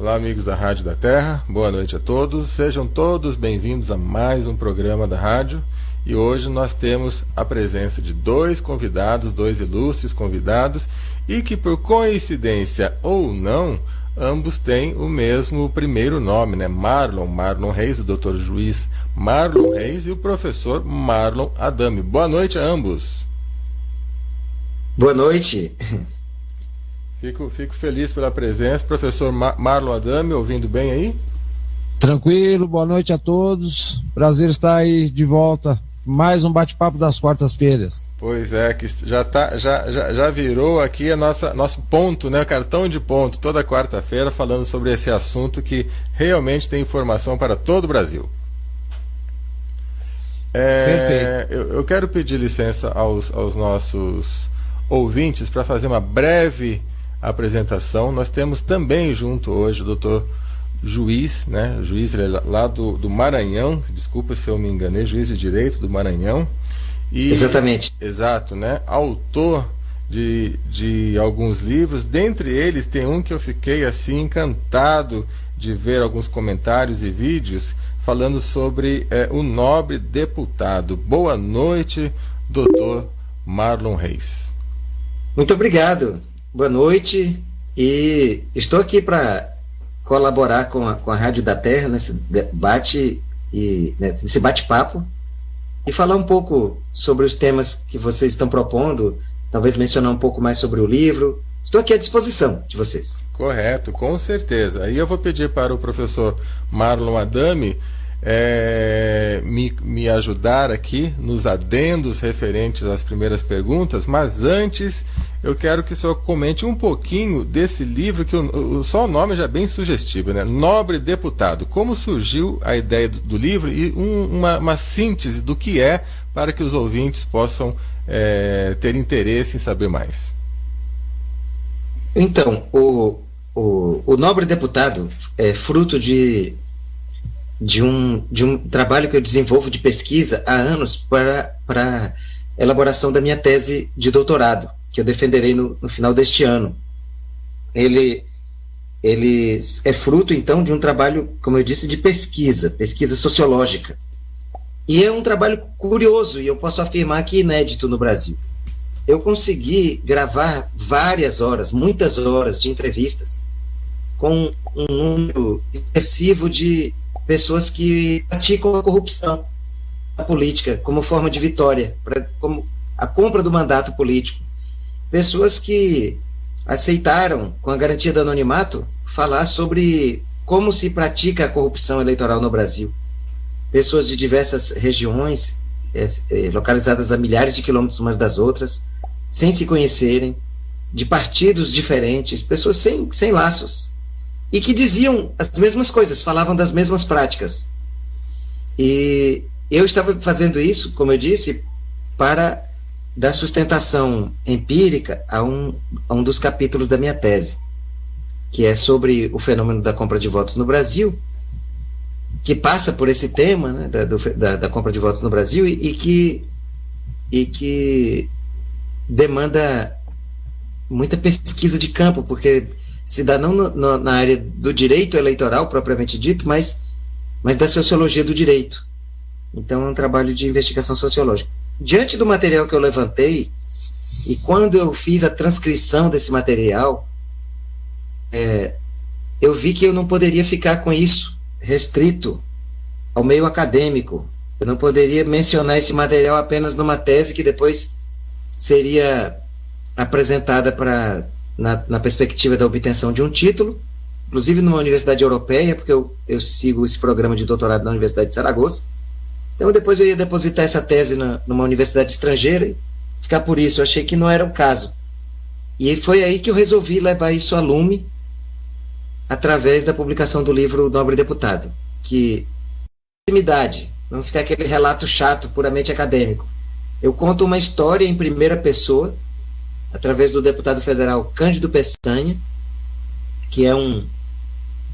Olá, amigos da Rádio da Terra, boa noite a todos, sejam todos bem-vindos a mais um programa da rádio. E hoje nós temos a presença de dois convidados, dois ilustres convidados, e que por coincidência ou não, ambos têm o mesmo primeiro nome, né? Marlon Reis, o Dr. Juiz Marlon Reis, e o professor Marlon Adame. Boa noite a ambos. Boa noite. Fico feliz pela presença. Professor Marlon Adame, ouvindo bem aí? Tranquilo, boa noite a todos. Prazer estar aí de volta. Mais um bate-papo das quartas-feiras. Pois é, que já virou aqui nosso ponto, né? Cartão de ponto, toda quarta-feira, falando sobre esse assunto que realmente tem informação para todo o Brasil. Perfeito. Eu quero pedir licença aos nossos ouvintes para fazer uma breve apresentação. Nós temos também junto hoje o doutor Juiz, né? Juiz, ele é lá do Maranhão, desculpa se eu me enganei, juiz de direito do Maranhão. Exatamente. Exato, né? Autor de alguns livros, dentre eles tem um que eu fiquei assim encantado de ver alguns comentários e vídeos falando sobre o nobre deputado. Boa noite, doutor Marlon Reis. Muito obrigado, boa noite, e estou aqui para colaborar com a Rádio da Terra nesse debate e nesse bate-papo e falar um pouco sobre os temas que vocês estão propondo, talvez mencionar um pouco mais sobre o livro. Estou aqui à disposição de vocês. Correto, com certeza. Aí eu vou pedir para o professor Marlon Adame me ajudar aqui nos adendos referentes às primeiras perguntas, mas antes eu quero que o senhor comente um pouquinho desse livro, que só o nome já é bem sugestivo, né? Nobre Deputado. Como surgiu a ideia do livro e uma síntese do que é, para que os ouvintes possam ter interesse em saber mais. Então, o Nobre Deputado é fruto de um trabalho que eu desenvolvo de pesquisa há anos para elaboração da minha tese de doutorado, que eu defenderei no final deste ano. Ele é fruto, então, de um trabalho, como eu disse, de pesquisa sociológica. E é um trabalho curioso, e eu posso afirmar que inédito no Brasil. Eu consegui gravar várias horas, muitas horas de entrevistas com um número excessivo de pessoas que praticam a corrupção na política como forma de vitória, como a compra do mandato político. Pessoas que aceitaram, com a garantia do anonimato, falar sobre como se pratica a corrupção eleitoral no Brasil. Pessoas de diversas regiões, localizadas a milhares de quilômetros umas das outras, sem se conhecerem, de partidos diferentes, pessoas sem laços, e que diziam as mesmas coisas, falavam das mesmas práticas. E eu estava fazendo isso, como eu disse, para dar sustentação empírica a um dos capítulos da minha tese, que é sobre o fenômeno da compra de votos no Brasil, que passa por esse tema, né, da compra de votos no Brasil, e que demanda muita pesquisa de campo, porque se dá não na área do direito eleitoral propriamente dito, mas da sociologia do direito. Então é um trabalho de investigação sociológica. Diante do material que eu levantei, e quando eu fiz a transcrição desse material, eu vi que eu não poderia ficar com isso restrito ao meio acadêmico. Eu não poderia mencionar esse material apenas numa tese que depois seria apresentada na perspectiva da obtenção de um título, inclusive numa universidade europeia, porque eu sigo esse programa de doutorado na Universidade de Saragoça. Então depois eu ia depositar essa tese numa universidade estrangeira e ficar por isso. Eu achei que não era o caso. E foi aí que eu resolvi levar isso a lume através da publicação do livro Nobre Deputado, que proximidade, não ficar aquele relato chato, puramente acadêmico. Eu conto uma história em primeira pessoa, através do deputado federal Cândido Peçanha, que é um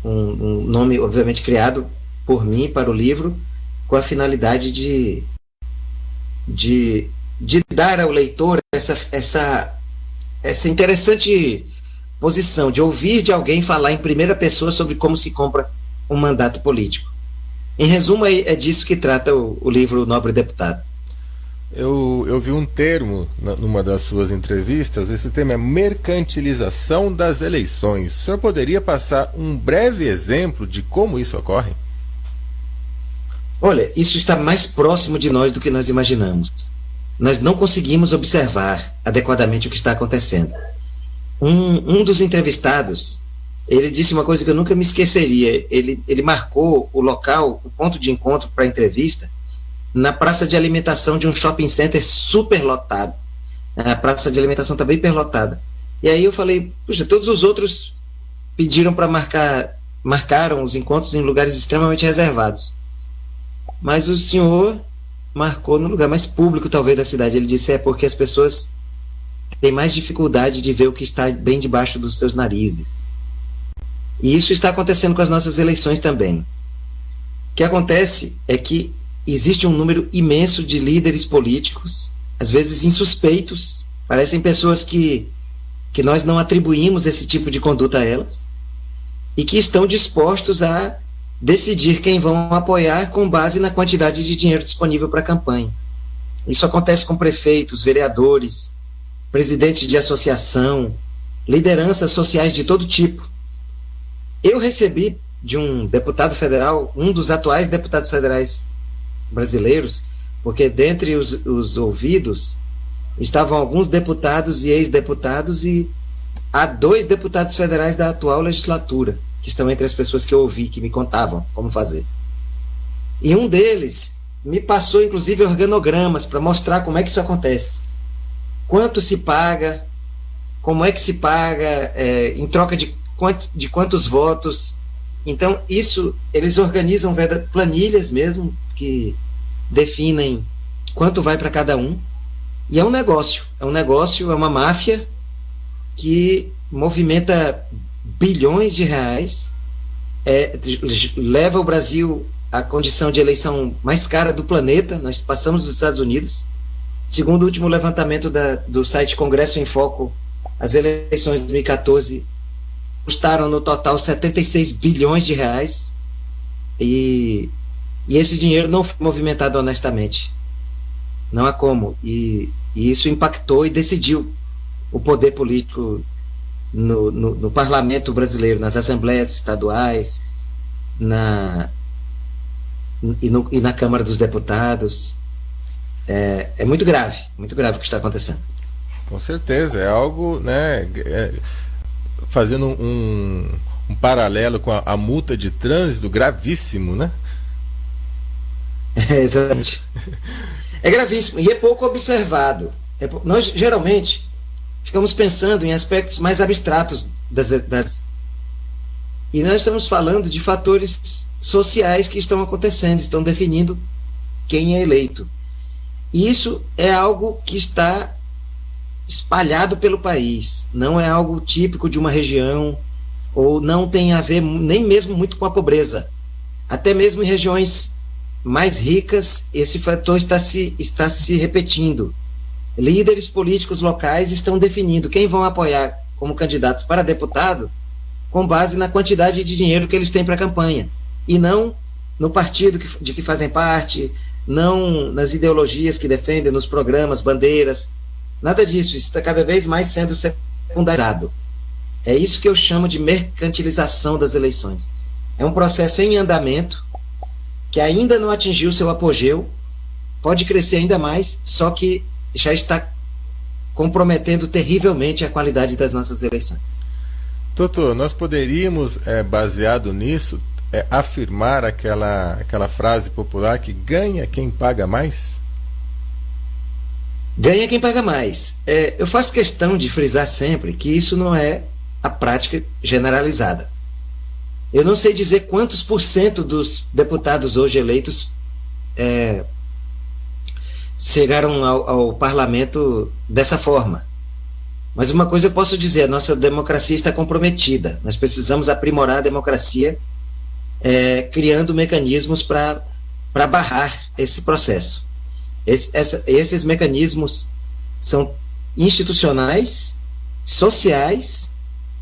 nome, obviamente, criado por mim para o livro, com a finalidade de dar ao leitor essa interessante posição de ouvir de alguém falar em primeira pessoa sobre como se compra um mandato político. Em resumo, é disso que trata o livro O Nobre Deputado. Eu vi um termo numa das suas entrevistas, esse termo é mercantilização das eleições. O senhor poderia passar um breve exemplo de como isso ocorre? Olha, isso está mais próximo de nós do que nós imaginamos. Nós não conseguimos observar adequadamente o que está acontecendo. Um dos entrevistados, ele disse uma coisa que eu nunca me esqueceria. Ele marcou o local, o ponto de encontro para a entrevista, na praça de alimentação de um shopping center super lotado. A praça de alimentação está bem hiperlotada. E aí eu falei, puxa, todos os outros pediram para marcaram os encontros em lugares extremamente reservados. Mas o senhor marcou no lugar mais público, talvez, da cidade. Ele disse, porque as pessoas têm mais dificuldade de ver o que está bem debaixo dos seus narizes. E isso está acontecendo com as nossas eleições também. O que acontece é que existe um número imenso de líderes políticos, às vezes insuspeitos, parecem pessoas que nós não atribuímos esse tipo de conduta a elas, e que estão dispostos a decidir quem vão apoiar com base na quantidade de dinheiro disponível para a campanha. Isso acontece com prefeitos, vereadores, presidentes de associação, lideranças sociais de todo tipo. Eu recebi de um deputado federal, um dos atuais deputados federais brasileiros, porque dentre os ouvidos estavam alguns deputados e ex-deputados, e há 2 deputados federais da atual legislatura que estão entre as pessoas que eu ouvi, que me contavam como fazer. E um deles me passou, inclusive, organogramas para mostrar como é que isso acontece. Quanto se paga, como é que se paga, em troca de quantos votos. Então, isso, eles organizam planilhas mesmo, que definem quanto vai para cada um. E é um negócio, é uma máfia que movimenta bilhões de reais, leva o Brasil à condição de eleição mais cara do planeta. Nós passamos dos Estados Unidos. Segundo o último levantamento do site Congresso em Foco, as eleições de 2014 custaram no total 76 bilhões de reais, e esse dinheiro não foi movimentado honestamente. Não há como. E isso impactou e decidiu o poder político no parlamento brasileiro, nas assembleias estaduais, e na Câmara dos Deputados. É muito grave o que está acontecendo. Com certeza, é algo, né, fazendo um paralelo com a multa de trânsito, gravíssimo, né? Exatamente. É gravíssimo e é pouco observado. Nós geralmente ficamos pensando em aspectos mais abstratos e nós estamos falando de fatores sociais que estão acontecendo, estão definindo quem é eleito. E isso é algo que está espalhado pelo país, não é algo típico de uma região, ou não tem a ver nem mesmo muito com a pobreza. Até mesmo em regiões mais ricas, esse fator está se repetindo. Líderes políticos locais estão definindo quem vão apoiar como candidatos para deputado com base na quantidade de dinheiro que eles têm para a campanha, e não no partido de que fazem parte, não nas ideologias que defendem, nos programas, bandeiras, nada disso. Isso está cada vez mais sendo secundarizado. É isso que eu chamo de mercantilização das eleições. É um processo em andamento, que ainda não atingiu seu apogeu, pode crescer ainda mais, só que já está comprometendo terrivelmente a qualidade das nossas eleições. Doutor, nós poderíamos, baseado nisso, afirmar aquela frase popular que ganha quem paga mais? Ganha quem paga mais. Eu faço questão de frisar sempre que isso não é a prática generalizada. Eu não sei dizer quantos % dos deputados hoje eleitos chegaram ao parlamento dessa forma. Mas uma coisa eu posso dizer: a nossa democracia está comprometida. Nós precisamos aprimorar a democracia, criando mecanismos para barrar esse processo. Esses mecanismos são institucionais, sociais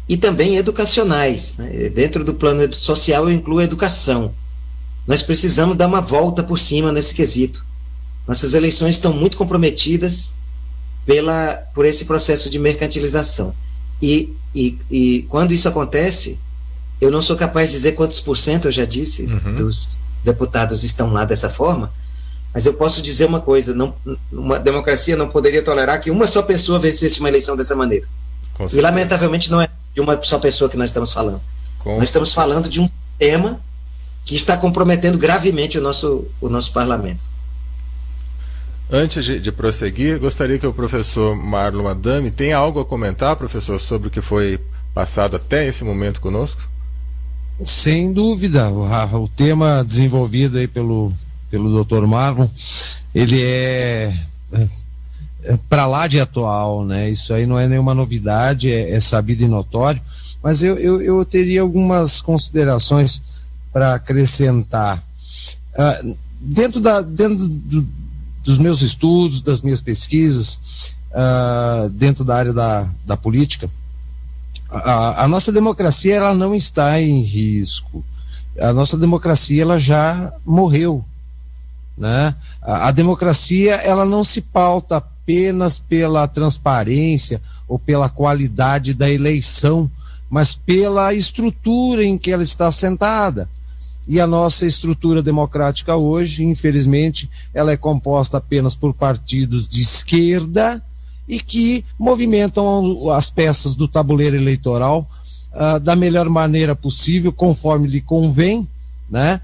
e também educacionais, né? Dentro do plano social eu incluo a educação. Nós precisamos dar uma volta por cima nesse quesito. Nossas eleições estão muito comprometidas por esse processo de mercantilização. E quando isso acontece, eu não sou capaz de dizer quantos por cento, eu já disse, dos deputados estão lá dessa forma, mas eu posso dizer uma coisa, uma democracia não poderia tolerar que uma só pessoa vencesse uma eleição dessa maneira. E lamentavelmente não é de uma só pessoa que nós estamos falando. Nós estamos falando de um tema que está comprometendo gravemente o nosso parlamento. Antes de prosseguir, gostaria que o professor Marlon Adami tenha algo a comentar, professor, sobre o que foi passado até esse momento conosco? Sem dúvida, o tema desenvolvido aí pelo Dr. Marlon, ele é para lá de atual, né? Isso aí não é nenhuma novidade, é sabido e notório, mas eu teria algumas considerações para acrescentar. Dentro dos meus estudos, das minhas pesquisas, dentro da área da política, a nossa democracia ela não está em risco. A nossa democracia ela já morreu, né? A democracia ela não se pauta apenas pela transparência ou pela qualidade da eleição, mas pela estrutura em que ela está assentada. E a nossa estrutura democrática hoje, infelizmente, ela é composta apenas por partidos de esquerda e que movimentam as peças do tabuleiro eleitoral da melhor maneira possível, conforme lhe convém, né?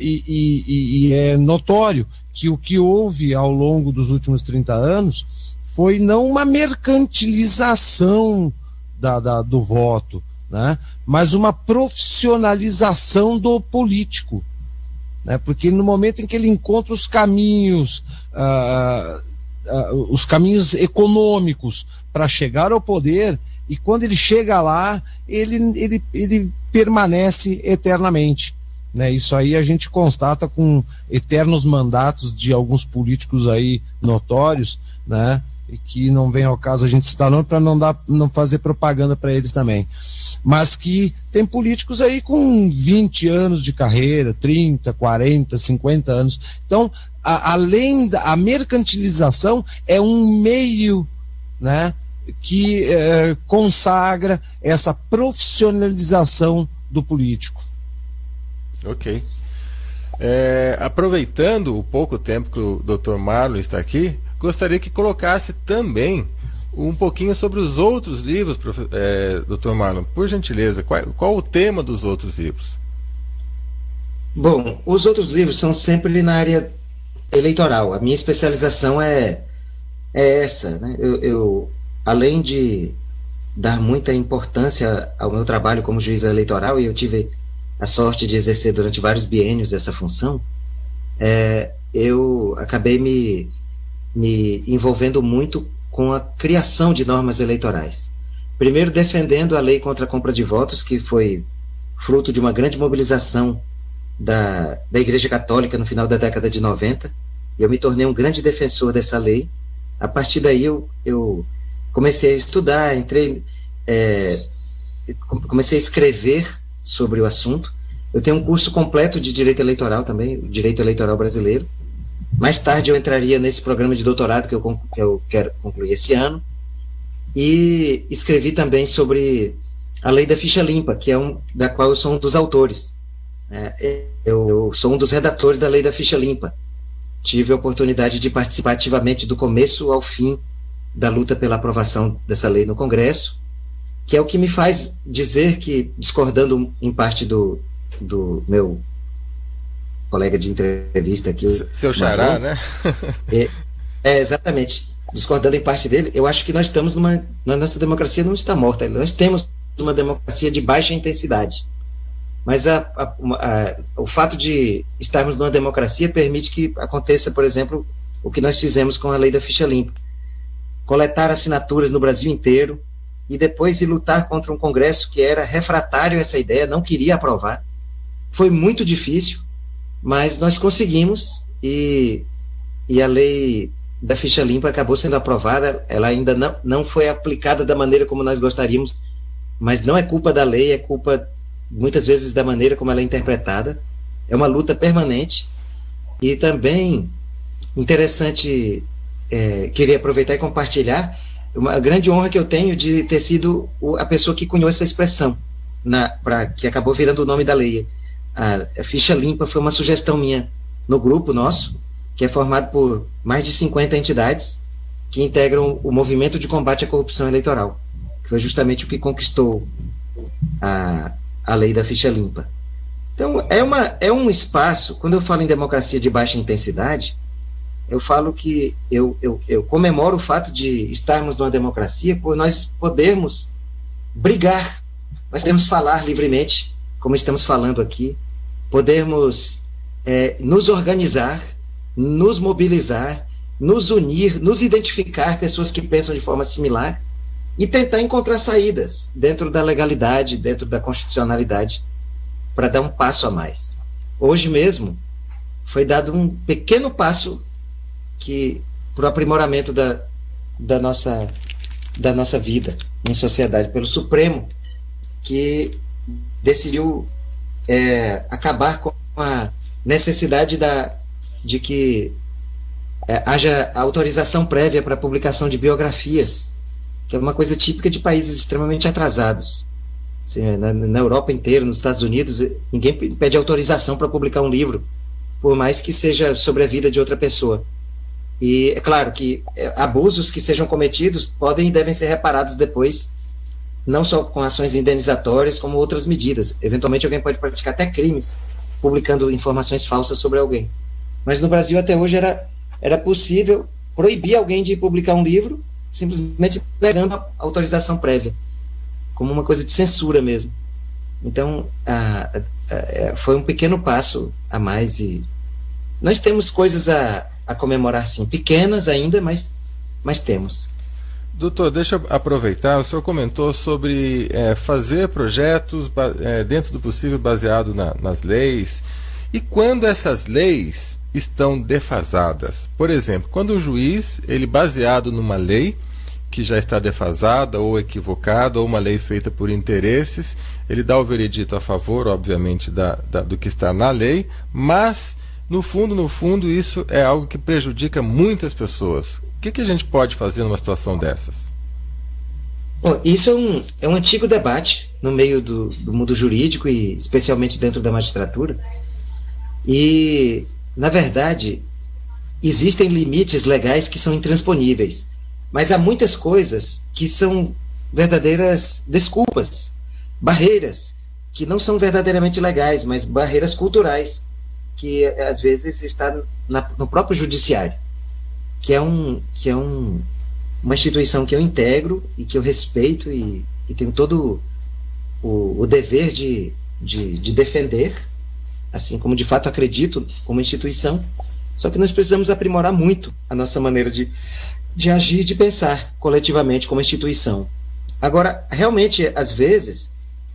E é notório que o que houve ao longo dos últimos 30 anos foi não uma mercantilização do voto, né? Mas uma profissionalização do político, né? Porque no momento em que ele encontra os caminhos econômicos para chegar ao poder, e quando ele chega lá, ele permanece eternamente, né? Isso aí a gente constata com eternos mandatos de alguns políticos aí notórios, né? E que não vem ao caso a gente citar nome para não fazer propaganda para eles também, mas que tem políticos aí com 20 anos de carreira, 30, 40, 50 anos. Então, além da mercantilização, é um meio, né, que consagra essa profissionalização do político. Ok. Aproveitando o pouco tempo que o Dr. Marlon está aqui, gostaria que colocasse também um pouquinho sobre os outros livros, Dr. Marlon, por gentileza. Qual o tema dos outros livros? Bom, os outros livros são sempre na área eleitoral. A minha especialização é essa, né? Eu, além de dar muita importância ao meu trabalho como juiz eleitoral, e eu tive a sorte de exercer durante vários biênios essa função, eu acabei me envolvendo muito com a criação de normas eleitorais. Primeiro, defendendo a lei contra a compra de votos, que foi fruto de uma grande mobilização da Igreja Católica no final da década de 90. Eu me tornei um grande defensor dessa lei. A partir daí, eu comecei a estudar, comecei a escrever sobre o assunto. Eu tenho um curso completo de direito eleitoral também, o direito eleitoral brasileiro. Mais tarde eu entraria nesse programa de doutorado que eu quero concluir esse ano, e escrevi também sobre a lei da ficha limpa, da qual eu sou um dos autores. Eu sou um dos redatores da lei da ficha limpa. Tive a oportunidade de participar ativamente do começo ao fim da luta pela aprovação dessa lei no Congresso, que é o que me faz dizer que, discordando em parte do meu colega de entrevista aqui, seu xará, né? Exatamente, discordando em parte dele, eu acho que nós estamos nossa democracia não está morta, nós temos uma democracia de baixa intensidade, mas o fato de estarmos numa democracia permite que aconteça, por exemplo, o que nós fizemos com a lei da ficha limpa, coletar assinaturas no Brasil inteiro e depois ir lutar contra um Congresso que era refratário a essa ideia, não queria aprovar. Foi muito difícil, mas nós conseguimos, e a lei da ficha limpa acabou sendo aprovada. Ela ainda não foi aplicada da maneira como nós gostaríamos, mas não é culpa da lei, é culpa muitas vezes da maneira como ela é interpretada. É uma luta permanente. E também interessante, queria aproveitar e compartilhar uma grande honra que eu tenho de ter sido a pessoa que cunhou essa expressão, que acabou virando o nome da lei. A ficha limpa foi uma sugestão minha no grupo nosso, que é formado por mais de 50 entidades que integram o movimento de combate à corrupção eleitoral, que foi justamente o que conquistou a lei da ficha limpa. Então, é um espaço, quando eu falo em democracia de baixa intensidade, eu falo que eu comemoro o fato de estarmos numa democracia por nós podermos brigar, nós podemos falar livremente, como estamos falando aqui, podermos nos organizar, nos mobilizar, nos unir, nos identificar, pessoas que pensam de forma similar, e tentar encontrar saídas dentro da legalidade, dentro da constitucionalidade, para dar um passo a mais. Hoje mesmo foi dado um pequeno passo para o aprimoramento da nossa vida em sociedade, pelo Supremo, que decidiu acabar com a necessidade de que haja autorização prévia para a publicação de biografias, que é uma coisa típica de países extremamente atrasados. Assim, na Europa inteira, nos Estados Unidos, ninguém pede autorização para publicar um livro, por mais que seja sobre a vida de outra pessoa. E é claro que abusos que sejam cometidos podem e devem ser reparados depois, não só com ações indenizatórias, como outras medidas. Eventualmente alguém pode praticar até crimes, publicando informações falsas sobre alguém. Mas no Brasil até hoje era possível proibir alguém de publicar um livro, simplesmente negando a autorização prévia, como uma coisa de censura mesmo. Então, foi um pequeno passo a mais, e nós temos coisas a comemorar, sim, pequenas ainda, mas temos. Doutor, deixa eu aproveitar, o senhor comentou sobre fazer projetos dentro do possível baseado nas leis, e quando essas leis estão defasadas. Por exemplo, quando o juiz, ele baseado numa lei que já está defasada ou equivocada, ou uma lei feita por interesses, ele dá o veredito a favor, obviamente, do que está na lei, mas, no fundo, isso é algo que prejudica muitas pessoas. O que a gente pode fazer numa situação dessas? Bom, isso é um antigo debate no meio do mundo jurídico e especialmente dentro da magistratura. E, na verdade, existem limites legais que são intransponíveis, mas há muitas coisas que são verdadeiras desculpas, barreiras que não são verdadeiramente legais, mas barreiras culturais, que às vezes está no próprio judiciário, que é uma instituição que eu integro e que eu respeito e tenho todo o dever de defender, assim como de fato acredito como instituição. Só que nós precisamos aprimorar muito a nossa maneira de agir, de pensar coletivamente como instituição. Agora, realmente, às vezes,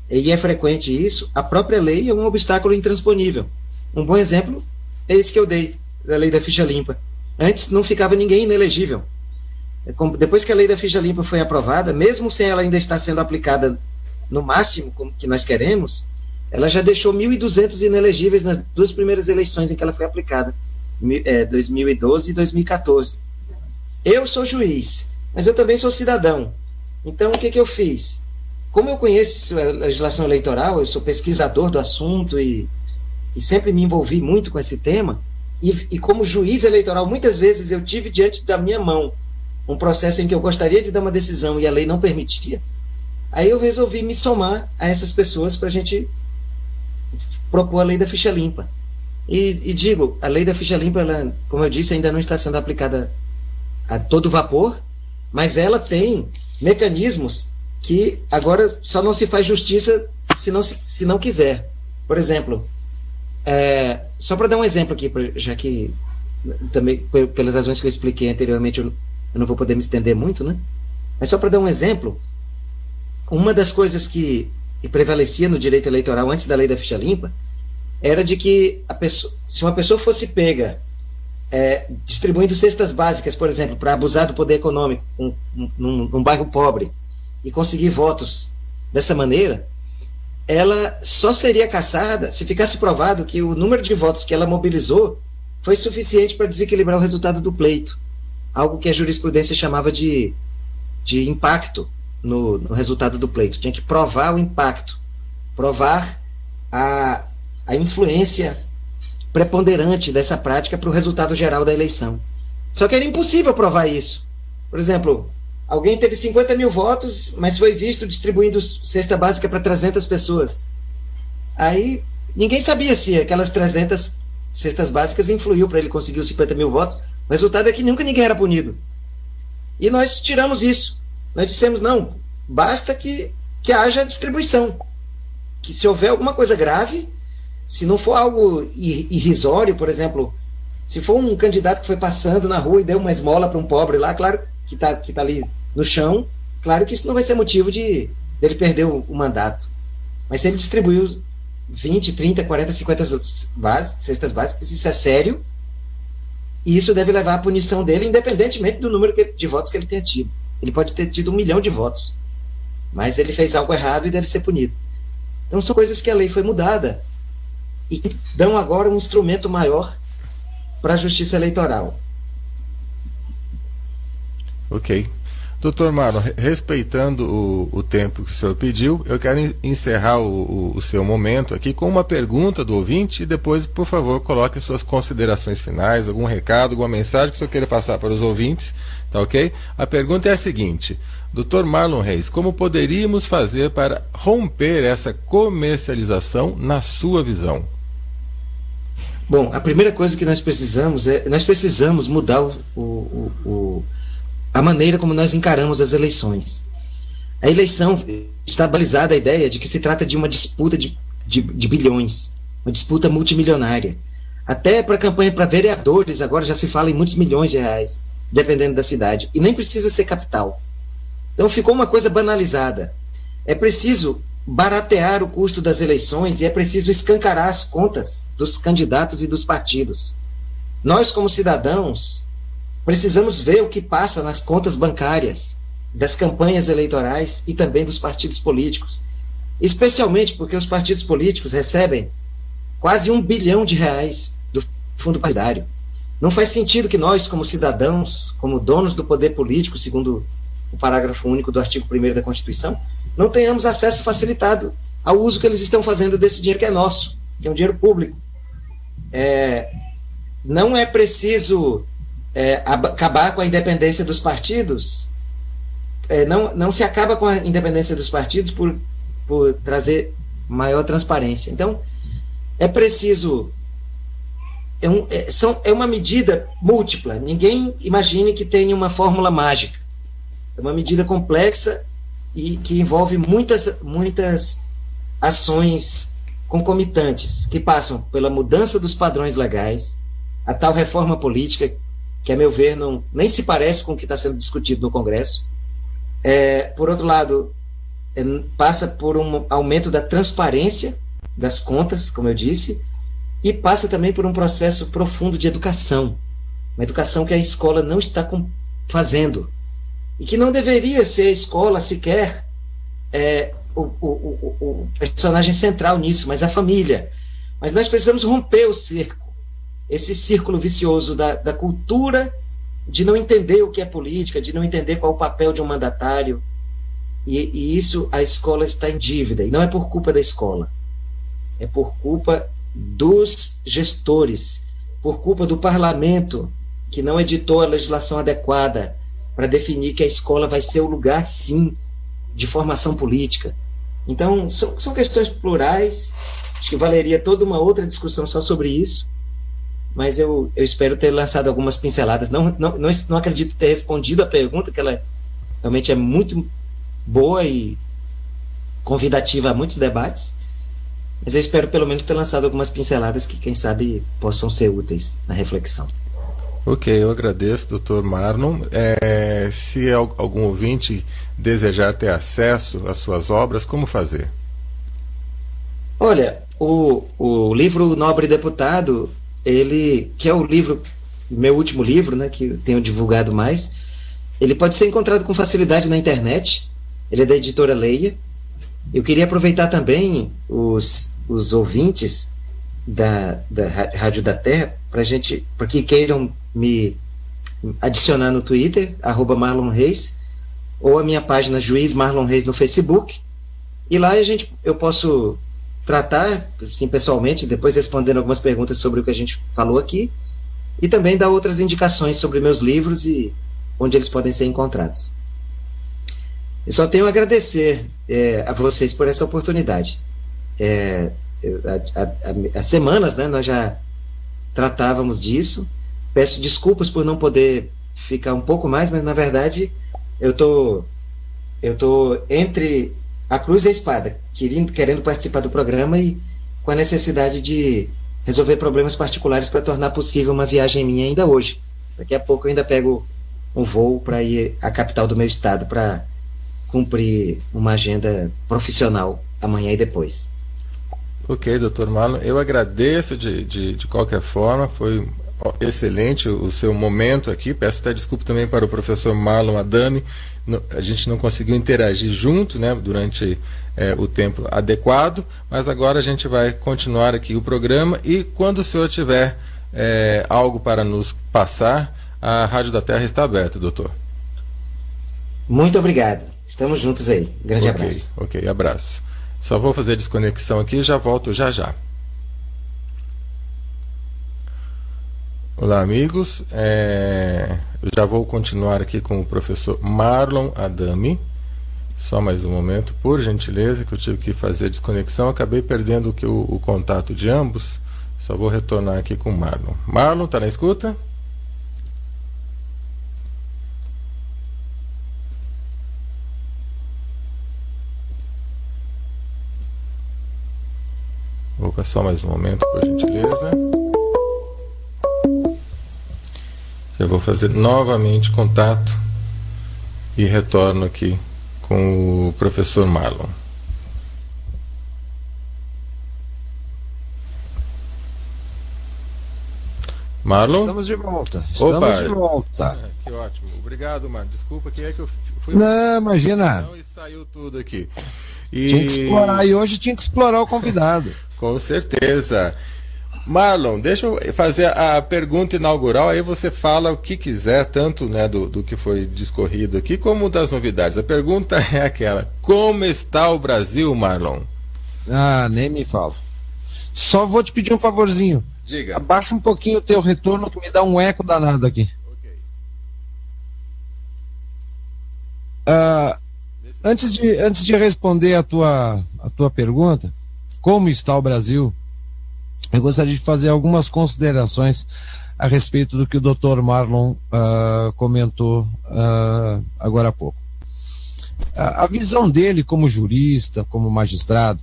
e é frequente isso, a própria lei é um obstáculo intransponível. Um bom exemplo é esse que eu dei, da lei da ficha limpa. Antes não ficava ninguém inelegível. Depois que a lei da ficha limpa foi aprovada, mesmo sem ela ainda estar sendo aplicada no máximo como que nós queremos, ela já deixou 1.200 inelegíveis nas duas primeiras eleições em que ela foi aplicada, 2012 e 2014. Eu sou juiz, mas eu também sou cidadão. Então, o que eu fiz? Como eu conheço a legislação eleitoral, eu sou pesquisador do assunto e sempre me envolvi muito com esse tema, e como juiz eleitoral, muitas vezes eu tive diante da minha mão um processo em que eu gostaria de dar uma decisão e a lei não permitia. Aí eu resolvi me somar a essas pessoas para a gente propor a lei da ficha limpa. E digo, a lei da ficha limpa, ela, como eu disse, ainda não está sendo aplicada a todo vapor, mas ela tem mecanismos que agora só não se faz justiça se não quiser. Por exemplo, só para dar um exemplo aqui, já que também pelas razões que eu expliquei anteriormente eu não vou poder me estender muito, né? Mas só para dar um exemplo, uma das coisas que prevalecia no direito eleitoral antes da lei da ficha limpa era de que se uma pessoa fosse pega distribuindo cestas básicas, por exemplo, para abusar do poder econômico num bairro pobre e conseguir votos dessa maneira, ela só seria cassada se ficasse provado que o número de votos que ela mobilizou foi suficiente para desequilibrar o resultado do pleito, algo que a jurisprudência chamava de impacto no resultado do pleito. Tinha que provar o impacto, provar a influência preponderante dessa prática para o resultado geral da eleição. Só que era impossível provar isso. Por exemplo, alguém teve 50 mil votos, mas foi visto distribuindo cesta básica para 300 pessoas. Aí ninguém sabia se aquelas 300 cestas básicas influiu para ele conseguir os 50 mil votos. O resultado é que nunca ninguém era punido. E nós tiramos isso. Nós dissemos, não, basta que haja distribuição. Que se houver alguma coisa grave, se não for algo irrisório, por exemplo, se for um candidato que foi passando na rua e deu uma esmola para um pobre lá, claro que tá ali no chão, claro que isso não vai ser motivo dele perder o mandato. Mas se ele distribuiu 20, 30, 40, 50 cestas básicas, isso é sério, e isso deve levar à punição dele, independentemente do número de votos que ele tenha tido. Ele pode ter tido 1 milhão de votos, mas ele fez algo errado e deve ser punido. Então são coisas que a lei foi mudada e que dão agora um instrumento maior para a justiça eleitoral. Ok. Doutor Marlon, respeitando o tempo que o senhor pediu, eu quero encerrar o seu momento aqui com uma pergunta do ouvinte e depois, por favor, coloque suas considerações finais, algum recado, alguma mensagem que o senhor queira passar para os ouvintes, tá ok? A pergunta é a seguinte: Dr. Marlon Reis, como poderíamos fazer para romper essa comercialização na sua visão? Bom, a primeira coisa que nós precisamos mudar a maneira como nós encaramos as eleições. A eleição está balizada a ideia de que se trata de uma disputa de bilhões, uma disputa multimilionária. Até para a campanha para vereadores agora já se fala em muitos milhões de reais, dependendo da cidade, e nem precisa ser capital. Então ficou uma coisa banalizada. É preciso baratear o custo das eleições e é preciso escancarar as contas dos candidatos e dos partidos. Nós, como cidadãos, precisamos ver o que passa nas contas bancárias das campanhas eleitorais e também dos partidos políticos, especialmente porque os partidos políticos recebem quase R$1 bilhão do fundo partidário. Não faz sentido que nós, como cidadãos, como donos do poder político, segundo o parágrafo único do artigo 1º da Constituição, não tenhamos acesso facilitado ao uso que eles estão fazendo desse dinheiro que é nosso, que é um dinheiro público. Não é preciso acabar com a independência dos partidos, não se acaba com a independência dos partidos por trazer maior transparência. Então, é preciso... É uma medida múltipla. Ninguém imagine que tem uma fórmula mágica. É uma medida complexa e que envolve muitas ações concomitantes, que passam pela mudança dos padrões legais, a tal reforma política, que, a meu ver, nem se parece com o que está sendo discutido no Congresso. Por outro lado, passa por um aumento da transparência das contas, como eu disse, e passa também por um processo profundo de educação, uma educação que a escola não está fazendo, e que não deveria ser a escola sequer o personagem central nisso, mas a família. Mas nós precisamos romper o cerco, esse círculo vicioso da cultura de não entender o que é política, de não entender qual é o papel de um mandatário, e isso a escola está em dívida, e não é por culpa da escola, é por culpa dos gestores, por culpa do parlamento, que não editou a legislação adequada para definir que a escola vai ser o lugar, sim, de formação política. Então, são questões plurais, acho que valeria toda uma outra discussão só sobre isso, mas eu espero ter lançado algumas pinceladas. Não acredito ter respondido a pergunta, que ela realmente é muito boa e convidativa a muitos debates, mas eu espero pelo menos ter lançado algumas pinceladas que, quem sabe, possam ser úteis na reflexão. Ok, eu agradeço, Dr. Marlon. Se algum ouvinte desejar ter acesso às suas obras, como fazer? Olha, o livro Nobre Deputado, que é o meu último livro, né, que eu tenho divulgado mais, ele pode ser encontrado com facilidade na internet. Ele é da editora Leia, Eu queria aproveitar também os ouvintes da Rádio da Terra, para que queiram me adicionar no Twitter, @Marlon Reis, ou a minha página Juiz Marlon Reis no Facebook, e lá eu posso tratar, assim, pessoalmente, depois respondendo algumas perguntas sobre o que a gente falou aqui, e também dar outras indicações sobre meus livros e onde eles podem ser encontrados. Eu só tenho a agradecer a vocês por essa oportunidade. Há semanas, né, nós já tratávamos disso. Peço desculpas por não poder ficar um pouco mais, mas na verdade eu tô entre a cruz e a espada, querendo participar do programa e com a necessidade de resolver problemas particulares para tornar possível uma viagem minha ainda hoje. Daqui a pouco eu ainda pego um voo para ir à capital do meu estado para cumprir uma agenda profissional amanhã e depois. Ok, Dr. Marlon, eu agradeço de qualquer forma, foi excelente o seu momento aqui. Peço até desculpa também para o professor Marlon Adami, a gente não conseguiu interagir junto, né, durante o tempo adequado, mas agora a gente vai continuar aqui o programa, e quando o senhor tiver algo para nos passar, a Rádio da Terra está aberta, doutor. Muito obrigado. Estamos juntos aí. Grande abraço. Ok, abraço. Só vou fazer a desconexão aqui e já volto já. Olá, amigos. Eu já vou continuar aqui com o professor Marlon Adami. Só mais um momento, por gentileza, que eu tive que fazer a desconexão. Acabei perdendo o contato de ambos. Só vou retornar aqui com o Marlon. Marlon, tá na escuta? Opa, só mais um momento, por gentileza. Eu vou fazer novamente contato e retorno aqui com o professor Marlon. Marlon? Estamos de volta. Que ótimo. Obrigado, Marlon. Desculpa que eu fui... Não, imagina. E saiu tudo aqui. Tinha que explorar, e hoje tinha que explorar o convidado. Com certeza. Marlon, deixa eu fazer a pergunta inaugural, aí você fala o que quiser, tanto, né, do que foi discorrido aqui, como das novidades. A pergunta é aquela: como está o Brasil, Marlon? Ah, nem me fala. Só vou te pedir um favorzinho. Diga. Abaixa um pouquinho o teu retorno, que me dá um eco danado aqui. Ok. Antes de responder a tua pergunta, como está o Brasil, eu gostaria de fazer algumas considerações a respeito do que o Dr. Marlon comentou agora há pouco. A visão dele como jurista, como magistrado,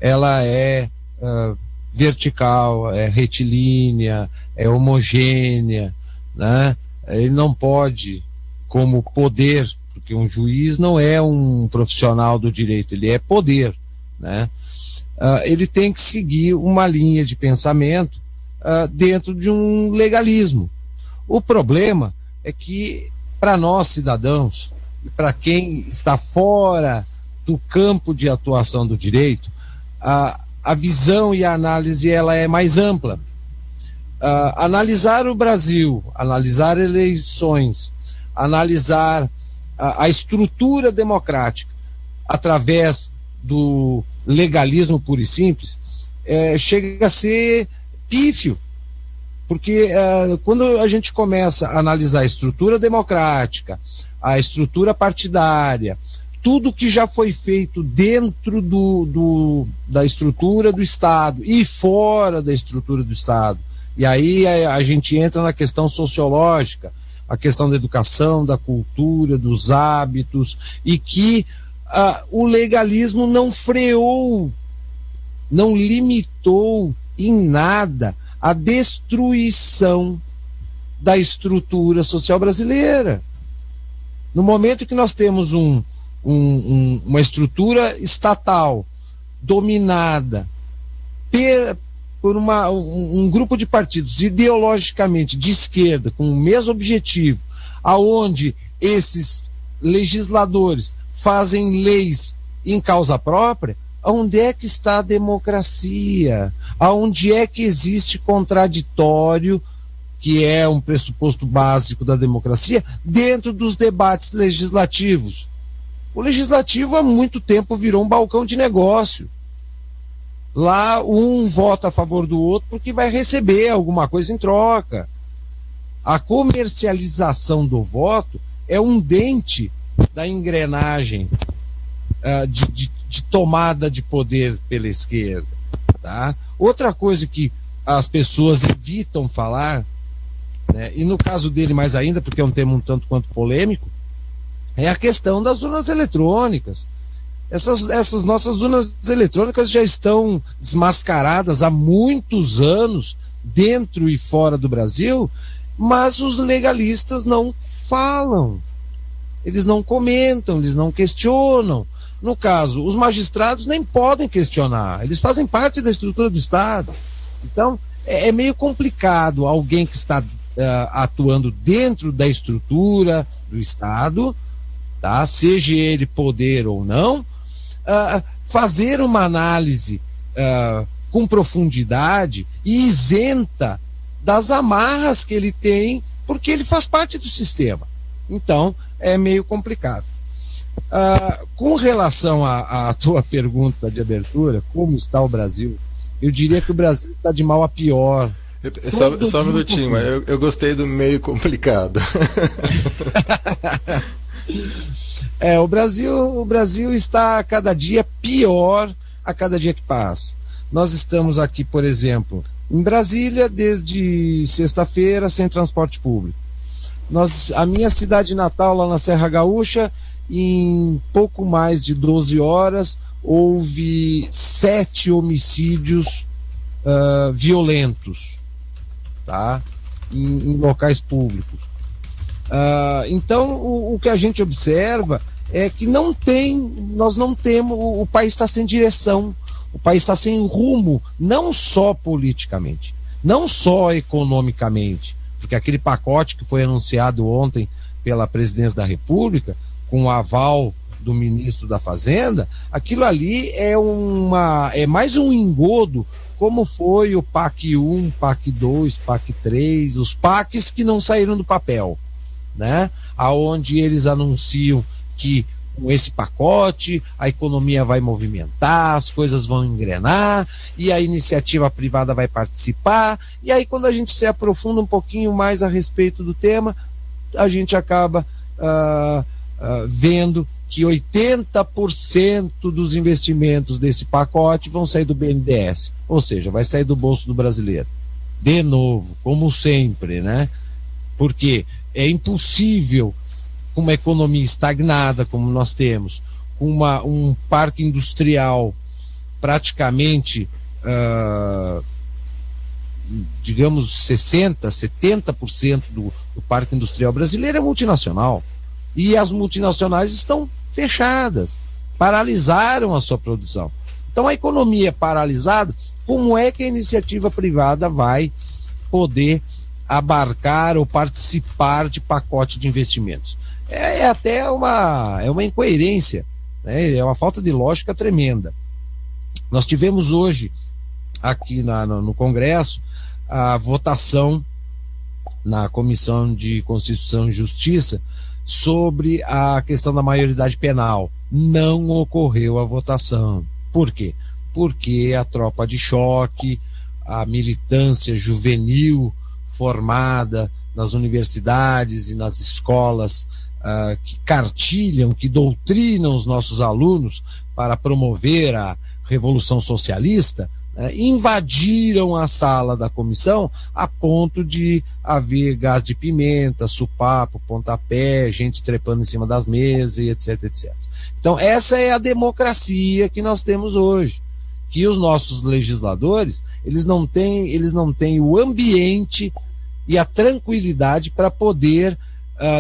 ela é vertical, é retilínea, é homogênea, né? Ele não pode, como poder, porque um juiz não é um profissional do direito, ele é poder, né? Ele tem que seguir uma linha de pensamento dentro de um legalismo. O problema é que, para nós cidadãos, e para quem está fora do campo de atuação do direito, a visão e a análise ela é mais ampla. Analisar o Brasil, analisar eleições, analisar a estrutura democrática através do legalismo puro e simples, chega a ser pífio, porque quando a gente começa a analisar a estrutura democrática, a estrutura partidária, tudo que já foi feito dentro da estrutura do Estado e fora da estrutura do Estado, e aí a gente entra na questão sociológica, a questão da educação, da cultura, dos hábitos, e que o legalismo não freou, não limitou em nada a destruição da estrutura social brasileira. No momento que nós temos uma estrutura estatal dominada por um grupo de partidos ideologicamente de esquerda, com o mesmo objetivo, aonde esses legisladores fazem leis em causa própria, onde é que está a democracia? Aonde é que existe contraditório, que é um pressuposto básico da democracia, dentro dos debates legislativos? O legislativo há muito tempo virou um balcão de negócio. Lá um vota a favor do outro porque vai receber alguma coisa em troca. A comercialização do voto é um dente da engrenagem de tomada de poder pela esquerda. Tá? Outra coisa que as pessoas evitam falar, né, e no caso dele mais ainda, porque é um tema um tanto quanto polêmico, é a questão das urnas eletrônicas. Essas nossas urnas eletrônicas já estão desmascaradas há muitos anos, dentro e fora do Brasil, mas os legalistas não falam, eles não comentam, eles não questionam. No caso, os magistrados nem podem questionar, eles fazem parte da estrutura do Estado. Então, é meio complicado alguém que está atuando dentro da estrutura do Estado, tá? Seja ele poder ou não, fazer uma análise com profundidade e isenta das amarras que ele tem, porque ele faz parte do sistema. Então, é meio complicado. Com relação à tua pergunta de abertura, como está o Brasil? Eu diria que o Brasil está de mal a pior. Só um minutinho, mas eu gostei do meio complicado. O Brasil está a cada dia pior a cada dia que passa. Nós estamos aqui, por exemplo, em Brasília desde sexta-feira sem transporte público. A minha cidade natal, lá na Serra Gaúcha, em pouco mais de 12 horas, houve 7 homicídios violentos, tá? Em locais públicos. Então, o que a gente observa é que nós não temos, o país está sem direção, o país está sem rumo, não só politicamente, não só economicamente, porque aquele pacote que foi anunciado ontem pela Presidência da República, com o aval do ministro da Fazenda, aquilo ali é mais um engodo, como foi o PAC 1, PAC 2, PAC 3, os PACs que não saíram do papel, né? Aonde eles anunciam que com esse pacote a economia vai movimentar, as coisas vão engrenar e a iniciativa privada vai participar, e aí quando a gente se aprofunda um pouquinho mais a respeito do tema, a gente acaba vendo que 80% dos investimentos desse pacote vão sair do BNDES, ou seja, vai sair do bolso do brasileiro. De novo, como sempre, né? Porque é impossível, com uma economia estagnada como nós temos, com um parque industrial praticamente, digamos, 60%, 70% do parque industrial brasileiro é multinacional. E as multinacionais estão fechadas, paralisaram a sua produção. Então, a economia paralisada, como é que a iniciativa privada vai poder abarcar ou participar de pacote de investimentos? É até uma incoerência, né? É uma falta de lógica tremenda. Nós tivemos hoje, aqui no Congresso, a votação na Comissão de Constituição e Justiça sobre a questão da maioridade penal. Não ocorreu a votação. Por quê? Porque a tropa de choque, a militância juvenil formada nas universidades e nas escolas que cartilham, que doutrinam os nossos alunos para promover a Revolução Socialista, invadiram a sala da comissão a ponto de haver gás de pimenta, supapo, pontapé, gente trepando em cima das mesas e etc, etc. Então essa é a democracia que nós temos hoje, que os nossos legisladores, eles não têm o ambiente e a tranquilidade para poder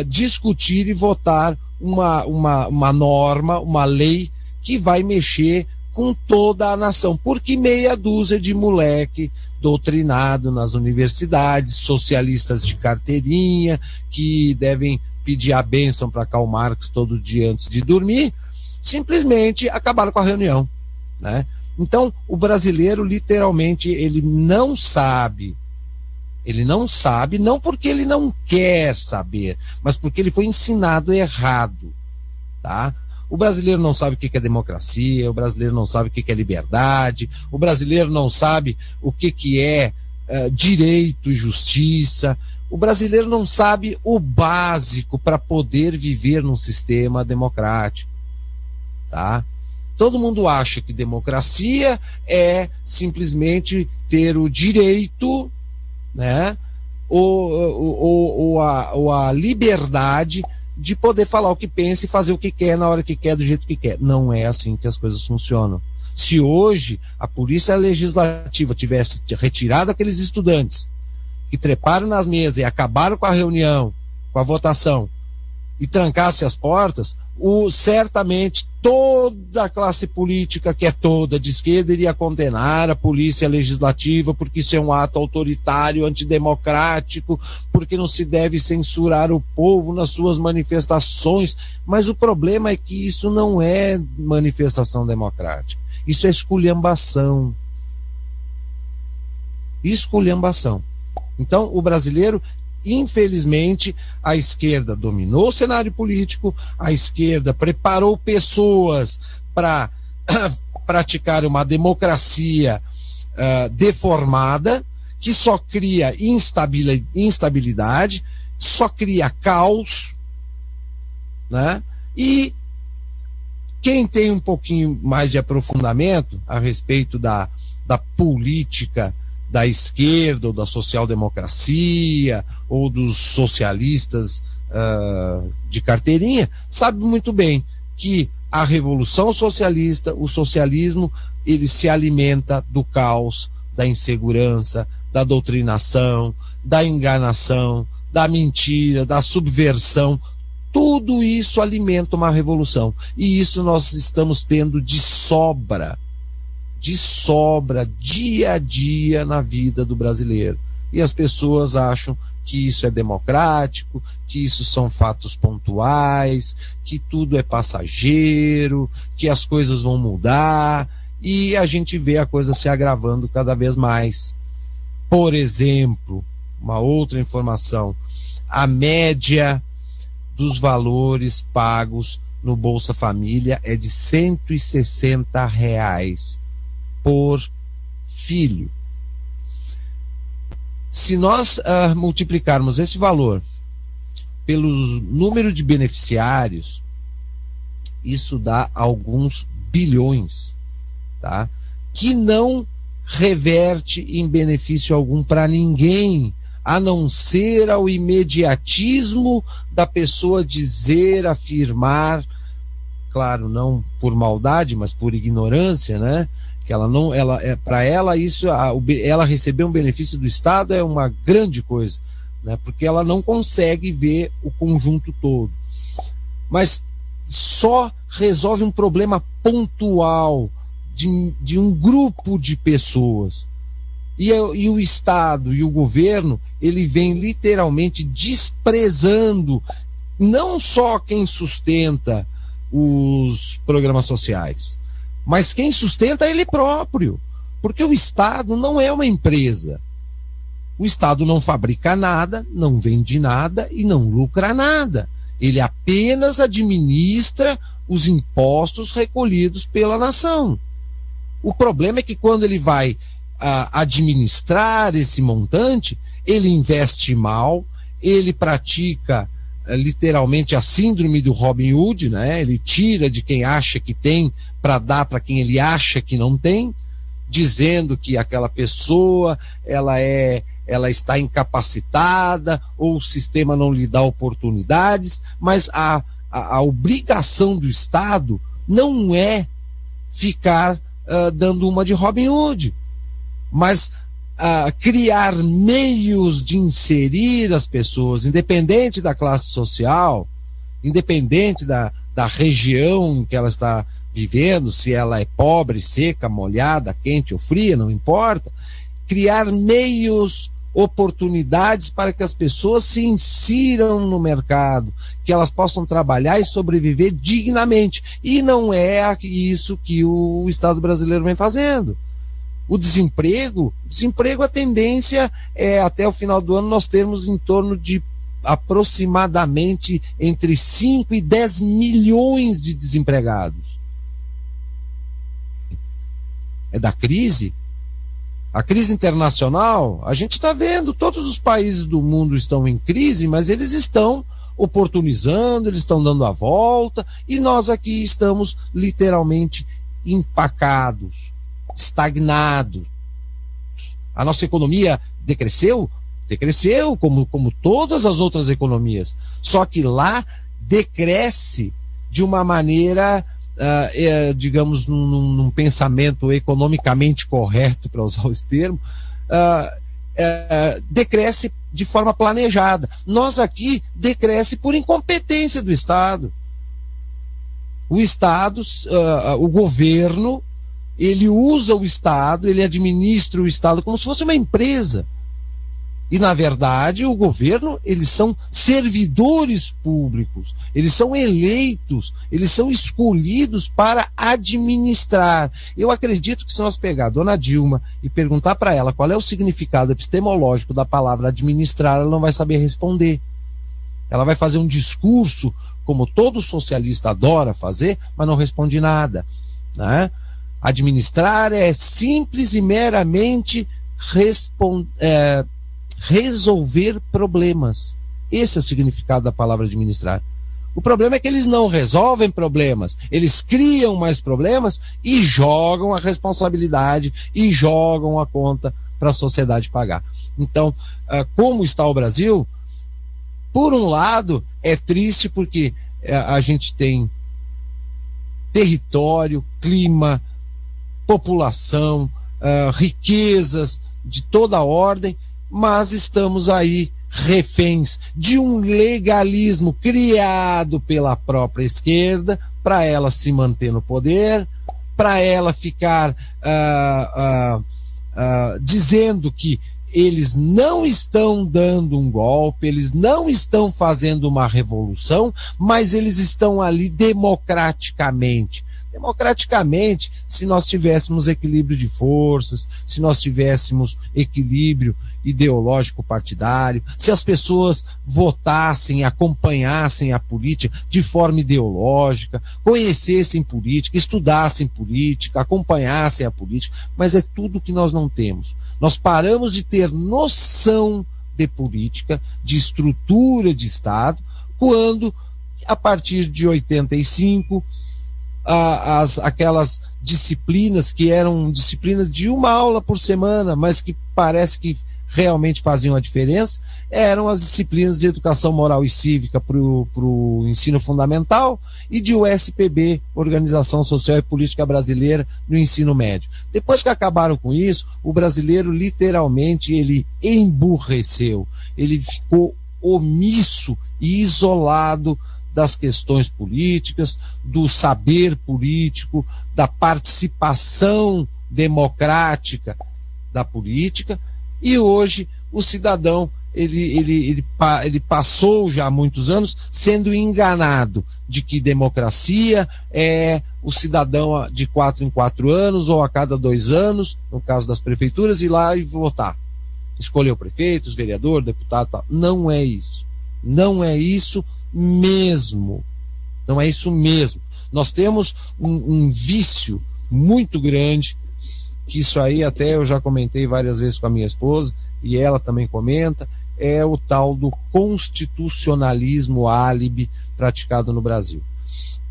discutir e votar uma norma, uma lei que vai mexer com toda a nação, porque meia dúzia de moleque doutrinado nas universidades, socialistas de carteirinha, que devem pedir a bênção para Karl Marx todo dia antes de dormir, simplesmente acabaram com a reunião, né? Então, o brasileiro, literalmente, ele não sabe, não porque ele não quer saber, mas porque ele foi ensinado errado, tá? O brasileiro não sabe o que é democracia, o brasileiro não sabe o que é liberdade, o brasileiro não sabe o que é direito e justiça, o brasileiro não sabe o básico para poder viver num sistema democrático, tá? Todo mundo acha que democracia é simplesmente ter o direito, né, ou a liberdade de poder falar o que pensa e fazer o que quer na hora que quer, do jeito que quer. Não é assim que as coisas funcionam. Se hoje a Polícia Legislativa tivesse retirado aqueles estudantes que treparam nas mesas e acabaram com a reunião, com a votação, e trancasse as portas, certamente toda a classe política, que é toda de esquerda, iria condenar a Polícia Legislativa, porque isso é um ato autoritário, antidemocrático, porque não se deve censurar o povo nas suas manifestações. Mas o problema é que isso não é manifestação democrática, isso é esculhambação. Esculhambação. Então, o brasileiro, infelizmente, a esquerda dominou o cenário político, a esquerda preparou pessoas para praticar uma democracia deformada, que só cria instabilidade, só cria caos, né? E quem tem um pouquinho mais de aprofundamento a respeito da política da esquerda, ou da social-democracia, ou dos socialistas de carteirinha, sabe muito bem que a revolução socialista, o socialismo, ele se alimenta do caos, da insegurança, da doutrinação, da enganação, da mentira, da subversão. Tudo isso alimenta uma revolução. E isso nós estamos tendo de sobra dia a dia na vida do brasileiro. E as pessoas acham que isso é democrático, que isso são fatos pontuais, que tudo é passageiro, que as coisas vão mudar, e a gente vê a coisa se agravando cada vez mais. Por exemplo, uma outra informação: a média dos valores pagos no Bolsa Família é de R$160 por filho. Se nós multiplicarmos esse valor pelo número de beneficiários, isso dá alguns bilhões, tá? Que não reverte em benefício algum para ninguém, a não ser ao imediatismo da pessoa dizer, afirmar, claro, não por maldade, mas por ignorância, né? Que ela não, para ela isso, ela receber um benefício do Estado é uma grande coisa, né? Porque ela não consegue ver o conjunto todo. Mas só resolve um problema pontual de um grupo de pessoas. E o Estado e o governo, ele vem literalmente desprezando não só quem sustenta os programas sociais, mas quem sustenta ele próprio. Porque o Estado não é uma empresa. O Estado não fabrica nada, não vende nada e não lucra nada. Ele apenas administra os impostos recolhidos pela nação. O problema é que quando ele vai administrar esse montante, ele investe mal, ele pratica literalmente a síndrome do Robin Hood, né? Ele tira de quem acha que tem para dar para quem ele acha que não tem, dizendo que aquela pessoa ela está incapacitada ou o sistema não lhe dá oportunidades. Mas a obrigação do Estado não é ficar dando uma de Robin Hood, mas criar meios de inserir as pessoas, independente da classe social, independente da região que ela está vivendo, se ela é pobre, seca, molhada, quente ou fria, não importa. Criar meios oportunidades para que as pessoas se insiram no mercado, que elas possam trabalhar e sobreviver dignamente. E não é isso que o Estado brasileiro vem fazendo. O desemprego, a tendência é até o final do ano nós termos em torno de aproximadamente entre 5 e 10 milhões de desempregados. É da crise. A crise internacional, a gente está vendo, todos os países do mundo estão em crise, mas eles estão oportunizando, eles estão dando a volta, e nós aqui estamos literalmente empacados, estagnados. A nossa economia decresceu, como todas as outras economias, só que lá decresce de uma maneira, digamos, num pensamento economicamente correto, para usar esse termo, decresce de forma planejada. Nós aqui decresce por incompetência do Estado. O Estado, o governo, ele usa o Estado, ele administra o Estado como se fosse uma empresa. E, na verdade, o governo, eles são servidores públicos, eles são eleitos, eles são escolhidos para administrar. Eu acredito que se nós pegar a dona Dilma e perguntar para ela qual é o significado epistemológico da palavra administrar, ela não vai saber responder. Ela vai fazer um discurso, como todo socialista adora fazer, mas não responde nada, né? Administrar é simples e meramente resolver problemas. Esse é o significado da palavra administrar. O problema é que eles não resolvem problemas, eles criam mais problemas e jogam a responsabilidade e jogam a conta para a sociedade pagar. Então, como está o Brasil? Por um lado, é triste porque a gente tem território, clima, população, riquezas de toda ordem, mas estamos aí reféns de um legalismo criado pela própria esquerda para ela se manter no poder, para ela ficar dizendo que eles não estão dando um golpe, eles não estão fazendo uma revolução, mas eles estão ali democraticamente. Democraticamente, se nós tivéssemos equilíbrio de forças, se nós tivéssemos equilíbrio ideológico partidário, se as pessoas votassem, acompanhassem a política de forma ideológica, conhecessem política, estudassem política, acompanhassem a política, mas é tudo que nós não temos. Nós paramos de ter noção de política, de estrutura de Estado, quando, a partir de 85, aquelas disciplinas que eram disciplinas de uma aula por semana, mas que parece que realmente faziam a diferença, eram as disciplinas de educação moral e cívica para o ensino fundamental e de USPB, Organização Social e Política Brasileira, no ensino médio. Depois que acabaram com isso, o brasileiro literalmente ele emburreceu, ele ficou omisso e isolado das questões políticas, do saber político, da participação democrática da política, e hoje o cidadão ele passou já há muitos anos sendo enganado de que democracia é o cidadão de 4 em 4 anos ou a cada 2 anos, no caso das prefeituras, ir lá e votar, escolher o prefeito, os vereadores, deputado, tal. Não é isso. Não é isso mesmo. Não é isso mesmo. Nós temos um vício muito grande, que isso aí até eu já comentei várias vezes com a minha esposa, e ela também comenta, é o tal do constitucionalismo álibi praticado no Brasil.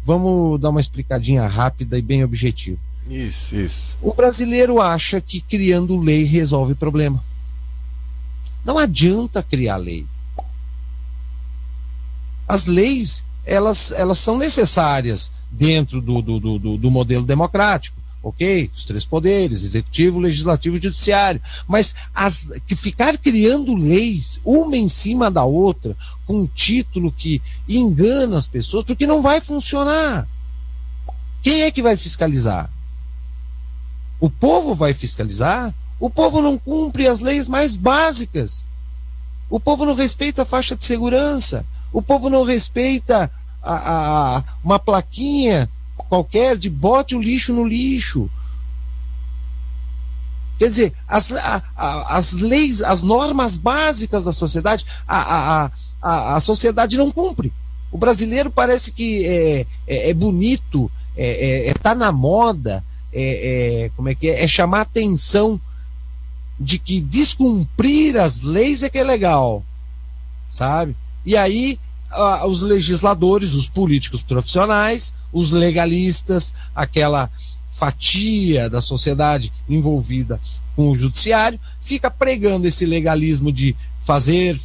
Vamos dar uma explicadinha rápida e bem objetiva. Isso. O brasileiro acha que criando lei resolve o problema. Não adianta criar lei. As leis, elas são necessárias dentro do modelo democrático, ok? Os 3 poderes, executivo, legislativo e judiciário. Mas que ficar criando leis, uma em cima da outra, com um título que engana as pessoas, porque não vai funcionar. Quem é que vai fiscalizar? O povo vai fiscalizar? O povo não cumpre as leis mais básicas. O povo não respeita a faixa de segurança. O povo não respeita uma plaquinha qualquer de bote o lixo no lixo. Quer dizer, as leis, as normas básicas da sociedade, a sociedade não cumpre. O brasileiro parece que é bonito, tá na moda, como é que é chamar atenção de que descumprir as leis é que é legal, sabe? E aí os legisladores, os políticos profissionais, os legalistas, aquela fatia da sociedade envolvida com o judiciário, fica pregando esse legalismo de fazer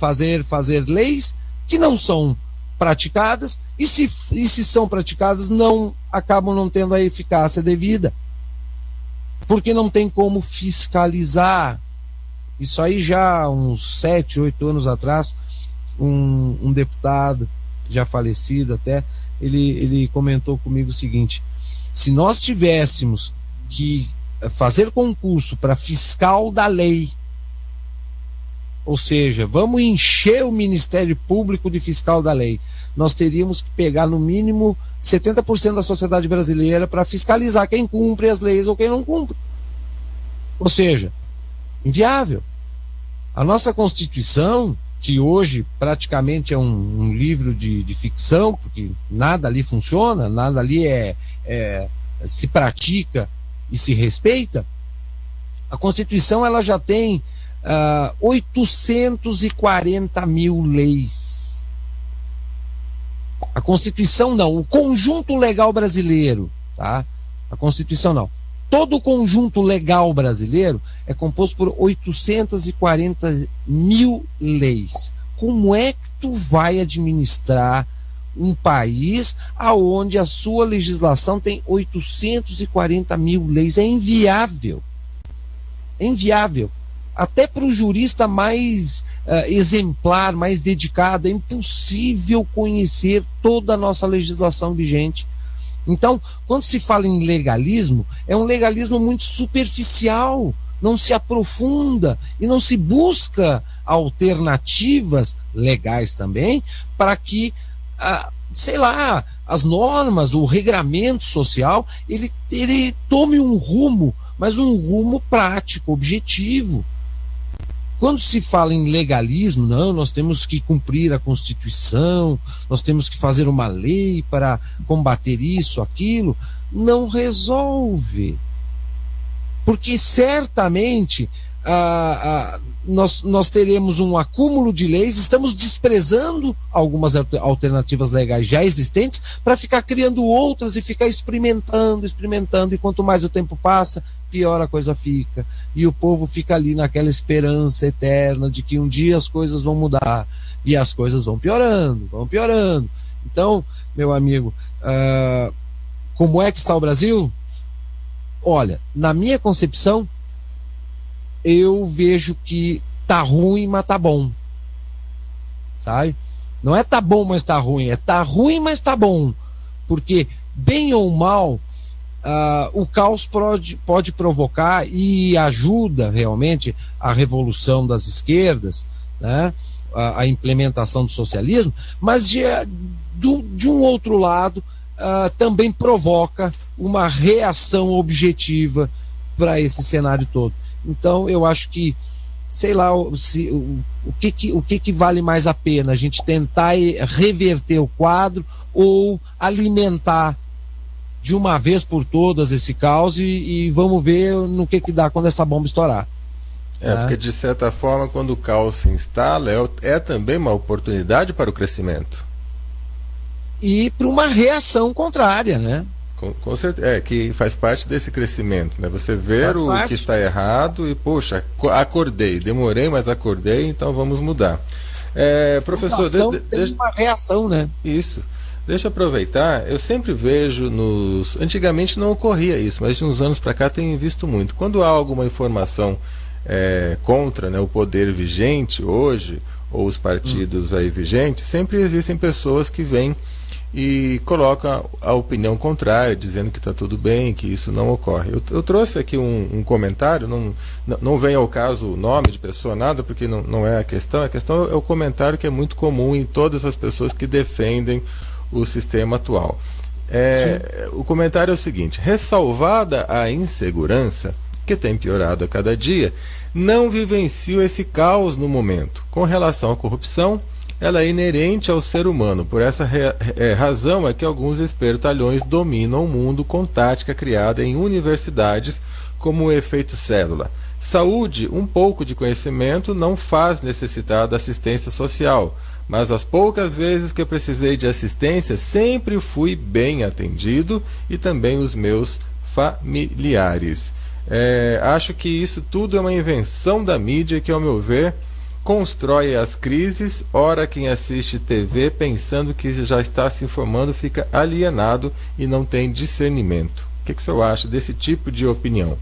leis que não são praticadas, e se são praticadas, acabam não tendo a eficácia devida, porque não tem como fiscalizar. Isso aí já uns 7, 8 anos atrás, um deputado, já falecido até, ele comentou comigo o seguinte: se nós tivéssemos que fazer concurso para fiscal da lei, ou seja, vamos encher o Ministério Público de fiscal da lei, nós teríamos que pegar no mínimo 70% da sociedade brasileira para fiscalizar quem cumpre as leis ou quem não cumpre. Ou seja, inviável. A nossa Constituição, que hoje praticamente é um livro de ficção, porque nada ali funciona, nada ali se pratica e se respeita, a Constituição ela já tem 840 mil leis. A Constituição não, o conjunto legal brasileiro, tá? A Constituição não. Todo o conjunto legal brasileiro é composto por 840 mil leis. Como é que tu vai administrar um país aonde a sua legislação tem 840 mil leis? É inviável. É inviável. Até para o jurista mais exemplar, mais dedicado, é impossível conhecer toda a nossa legislação vigente. Então, quando se fala em legalismo, é um legalismo muito superficial, não se aprofunda e não se busca alternativas legais também para que, sei lá, as normas, o regramento social, ele tome um rumo, mas um rumo prático, objetivo. Quando se fala em legalismo, não, nós temos que cumprir a Constituição, nós temos que fazer uma lei para combater isso, aquilo, não resolve. Porque certamente nós teremos um acúmulo de leis, estamos desprezando algumas alternativas legais já existentes para ficar criando outras e ficar experimentando, e quanto mais o tempo passa, pior a coisa fica, e o povo fica ali naquela esperança eterna de que um dia as coisas vão mudar, e as coisas vão piorando. Então, meu amigo, como é que está o Brasil? Olha, na minha concepção, eu vejo que tá ruim, mas tá bom, sabe? Não é tá bom, mas tá ruim, é tá ruim, mas tá bom, porque bem ou mal, o caos pode provocar e ajuda realmente a revolução das esquerdas, né? A implementação do socialismo, mas de um outro lado também provoca uma reação objetiva para esse cenário todo. Então eu acho que, sei lá, o que vale mais a pena, a gente tentar reverter o quadro ou alimentar de uma vez por todas esse caos e vamos ver no que dá quando essa bomba estourar. Porque de certa forma, quando o caos se instala, é também uma oportunidade para o crescimento. E para uma reação contrária, né? Com certeza, que faz parte desse crescimento, né? Você ver o que está errado e, poxa, acordei, demorei, mas acordei, então vamos mudar. Professor, tem uma reação, né? Isso. Deixa eu aproveitar, eu sempre vejo antigamente não ocorria isso, mas de uns anos para cá tenho visto muito. Quando há alguma informação contra, né, o poder vigente hoje, ou os partidos aí vigentes, sempre existem pessoas que vêm e coloca a opinião contrária, dizendo que está tudo bem, que isso não ocorre. Eu trouxe aqui um comentário, não vem ao caso o nome de pessoa, nada, porque não é a questão é o comentário que é muito comum em todas as pessoas que defendem o sistema atual. O comentário é o seguinte: ressalvada a insegurança, que tem piorado a cada dia, não vivencio esse caos no momento. Com relação à corrupção, ela é inerente ao ser humano. Por essa razão é que alguns espertalhões dominam o mundo com tática criada em universidades como o efeito célula. Saúde, um pouco de conhecimento não faz necessitar da assistência social, mas as poucas vezes que eu precisei de assistência, sempre fui bem atendido e também os meus familiares. Acho que isso tudo é uma invenção da mídia que, ao meu ver, constrói as crises. Ora, quem assiste TV pensando que já está se informando fica alienado e não tem discernimento. O que o senhor acha desse tipo de opinião?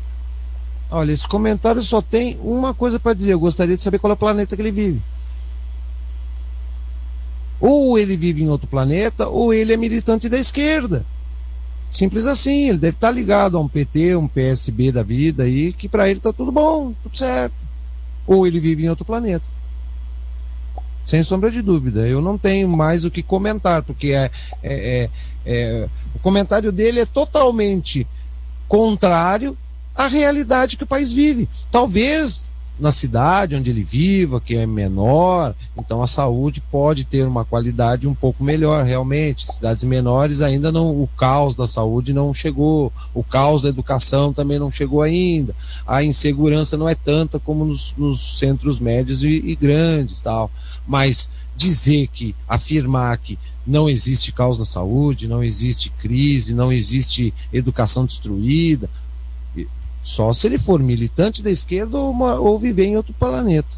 Olha, esse comentário só tem uma coisa para dizer: eu gostaria de saber qual é o planeta que ele vive. Ou ele vive em outro planeta, ou ele é militante da esquerda. Simples assim. Ele deve estar ligado a um PT, um PSB da vida aí, que para ele está tudo bom, tudo certo. Ou ele vive em outro planeta. Sem sombra de dúvida. Eu não tenho mais o que comentar, porque o comentário dele é totalmente contrário à realidade que o país vive. Talvez na cidade onde ele viva, que é menor, então a saúde pode ter uma qualidade um pouco melhor, realmente. Cidades menores ainda não, o caos da saúde não chegou, o caos da educação também não chegou ainda, a insegurança não é tanta como nos centros médios e grandes, tal. Mas afirmar que não existe caos na saúde, não existe crise, não existe educação destruída, só se ele for militante da esquerda ou viver em outro planeta.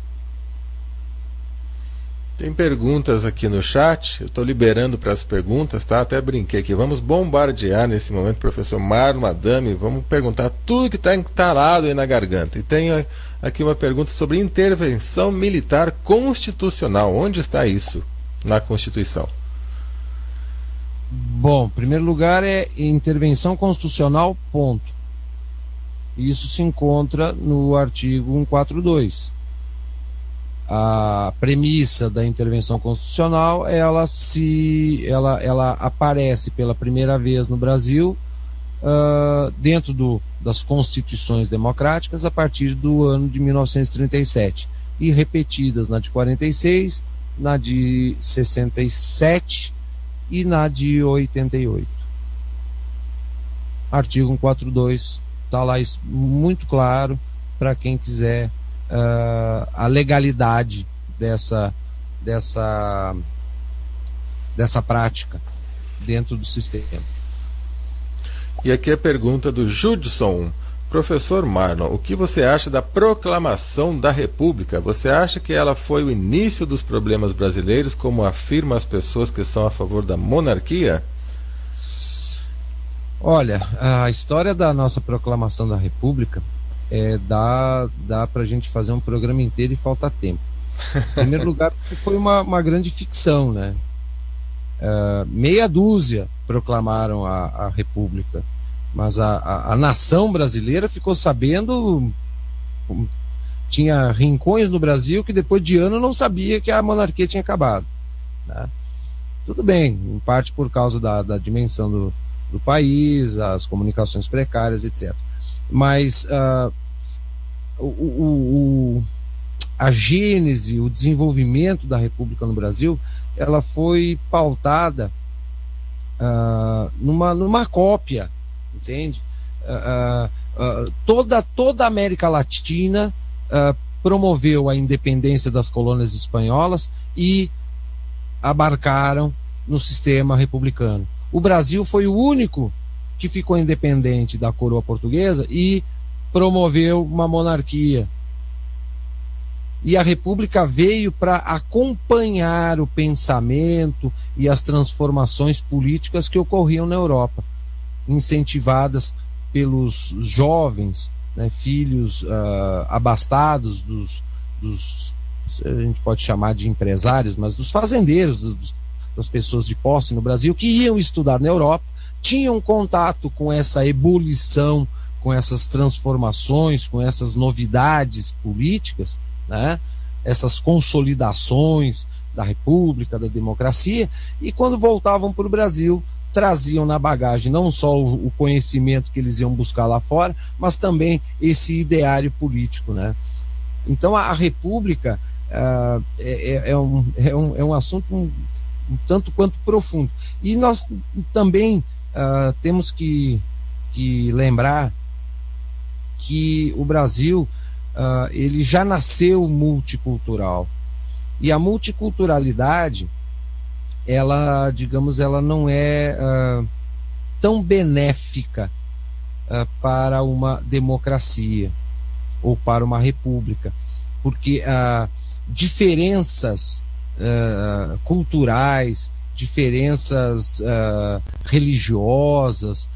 Tem perguntas aqui no chat, eu estou liberando para as perguntas, tá? Até brinquei aqui, vamos bombardear nesse momento o professor Marlon Madame, vamos perguntar tudo que está entalado aí na garganta. E tem aqui uma pergunta sobre intervenção militar constitucional. Onde está isso na Constituição? Bom, em primeiro lugar é intervenção constitucional, ponto. Isso se encontra no artigo 142. A premissa da intervenção constitucional, ela aparece pela primeira vez no Brasil dentro das constituições democráticas a partir do ano de 1937 e repetidas na de 46, na de 67 e na de 88. Artigo 142 está lá muito claro para quem quiser a legalidade dessa prática dentro do sistema. E aqui a pergunta do Judson. Professor Marlon, o que você acha da proclamação da República? Você acha que ela foi o início dos problemas brasileiros, como afirmam as pessoas que são a favor da monarquia? Olha, a história da nossa proclamação da República dá para a gente fazer um programa inteiro e falta tempo. Em primeiro lugar, foi uma grande ficção, né? Meia dúzia proclamaram a República, mas a nação brasileira ficou sabendo. Tinha rincões no Brasil que depois de ano não sabia que a monarquia tinha acabado, né? Tudo bem, em parte por causa da dimensão do país, as comunicações precárias, etc. Mas a gênese, o desenvolvimento da República no Brasil, ela foi pautada numa cópia, entende? Toda a América Latina promoveu a independência das colônias espanholas e abarcaram no sistema republicano. O Brasil foi o único que ficou independente da coroa portuguesa e promoveu uma monarquia. E a República veio para acompanhar o pensamento e as transformações políticas que ocorriam na Europa, incentivadas pelos jovens, né, filhos abastados dos, a gente pode chamar de empresários, mas dos fazendeiros, das pessoas de posse no Brasil, que iam estudar na Europa, tinham contato com essa ebulição, com essas transformações, com essas novidades políticas, né? Essas consolidações da República, da democracia, e quando voltavam para o Brasil, traziam na bagagem não só o conhecimento que eles iam buscar lá fora, mas também esse ideário político, né? Então a República é um assunto um tanto quanto profundo. E nós também temos que lembrar que o Brasil ele já nasceu multicultural. E a multiculturalidade, ela, digamos, ela não é tão benéfica para uma democracia ou para uma república, porque diferenças culturais, diferenças religiosas,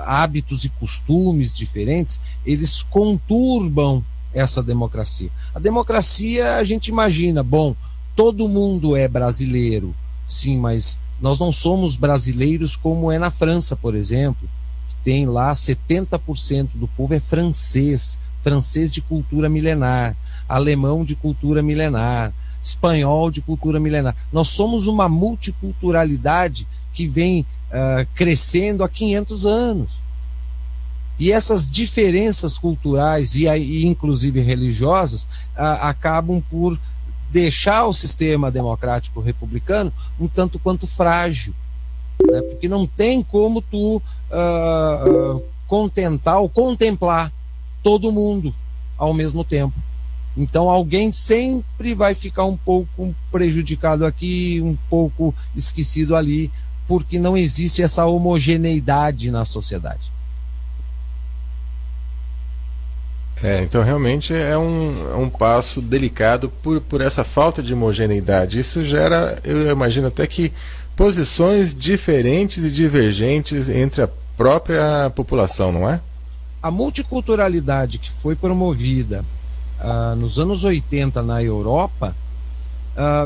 hábitos e costumes diferentes, eles conturbam essa democracia. A democracia, a gente imagina, bom, todo mundo é brasileiro, sim, mas nós não somos brasileiros como é na França, por exemplo, que tem lá 70% do povo é francês de cultura milenar, alemão de cultura milenar, espanhol de cultura milenar. Nós somos uma multiculturalidade que vem crescendo há 500 anos. E essas diferenças culturais e inclusive religiosas acabam por deixar o sistema democrático republicano um tanto quanto frágil, né? Porque não tem como tu contentar ou contemplar todo mundo ao mesmo tempo. Então alguém sempre vai ficar um pouco prejudicado aqui, um pouco esquecido ali, porque não existe essa homogeneidade na sociedade. Então realmente é um passo delicado por essa falta de homogeneidade. Isso gera, eu imagino até que, posições diferentes e divergentes entre a própria população, não é? A multiculturalidade que foi promovida nos anos 80 na Europa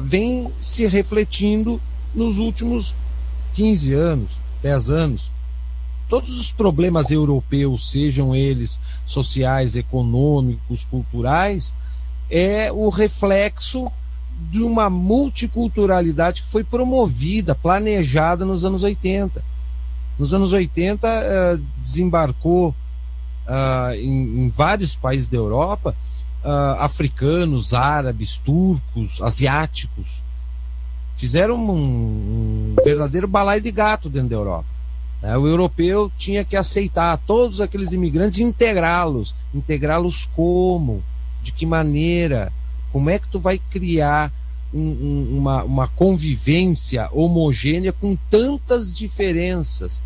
vem se refletindo nos últimos 15 anos, 10 anos. Todos os problemas europeus, sejam eles sociais, econômicos, culturais, é o reflexo de uma multiculturalidade que foi promovida, planejada nos anos 80. Nos anos 80, desembarcou em vários países da Europa africanos, árabes, turcos, asiáticos. Fizeram um verdadeiro balaio de gato dentro da Europa. O europeu tinha que aceitar todos aqueles imigrantes e integrá-los. Integrá-los como? De que maneira? Como é que tu vai criar uma convivência homogênea com tantas diferenças,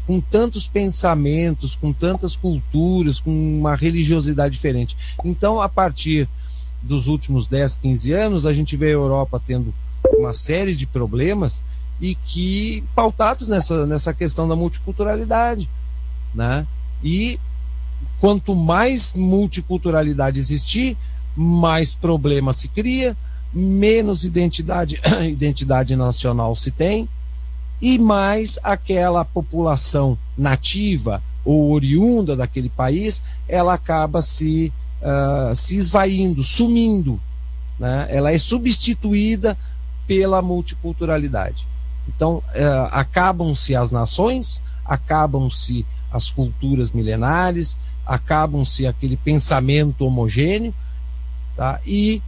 com tantos pensamentos, com tantas culturas, com uma religiosidade diferente? Então, a partir dos últimos 10, 15 anos, a gente vê a Europa tendo uma série de problemas e que pautados nessa questão da multiculturalidade, né? E quanto mais multiculturalidade existir, mais problema se cria, menos identidade nacional se tem, e mais aquela população nativa ou oriunda daquele país, ela acaba se esvaindo, sumindo, né? Ela é substituída pela multiculturalidade. Então, acabam-se as nações, acabam-se as culturas milenares, acabam-se aquele pensamento homogêneo, tá? E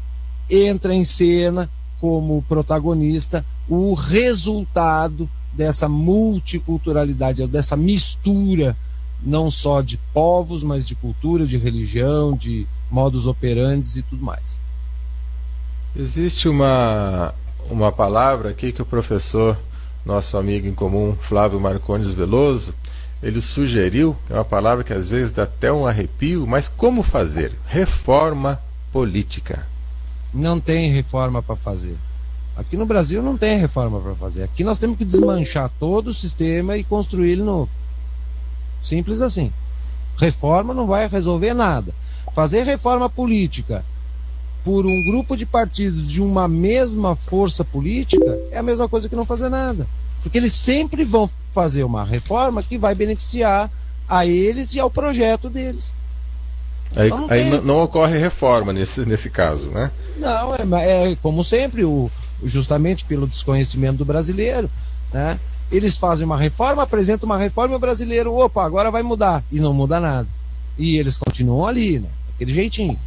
entra em cena como protagonista o resultado dessa multiculturalidade, dessa mistura, não só de povos, mas de cultura, de religião, de modus operandi e tudo mais. Existe uma palavra aqui que o professor, nosso amigo em comum, Flávio Marcondes Veloso, ele sugeriu, que é uma palavra que às vezes dá até um arrepio, mas como fazer? Reforma política. Não tem reforma para fazer. Aqui no Brasil não tem reforma para fazer. Aqui nós temos que desmanchar todo o sistema e construir ele novo. Simples assim. Reforma não vai resolver nada. Fazer reforma política por um grupo de partidos de uma mesma força política é a mesma coisa que não fazer nada. Porque eles sempre vão fazer uma reforma que vai beneficiar a eles e ao projeto deles. Aí, então não ocorre reforma nesse caso, né? Não, é como sempre, justamente pelo desconhecimento do brasileiro, né? Eles fazem uma reforma, apresentam uma reforma e o brasileiro, opa, agora vai mudar. E não muda nada. E eles continuam ali, né? Daquele jeitinho.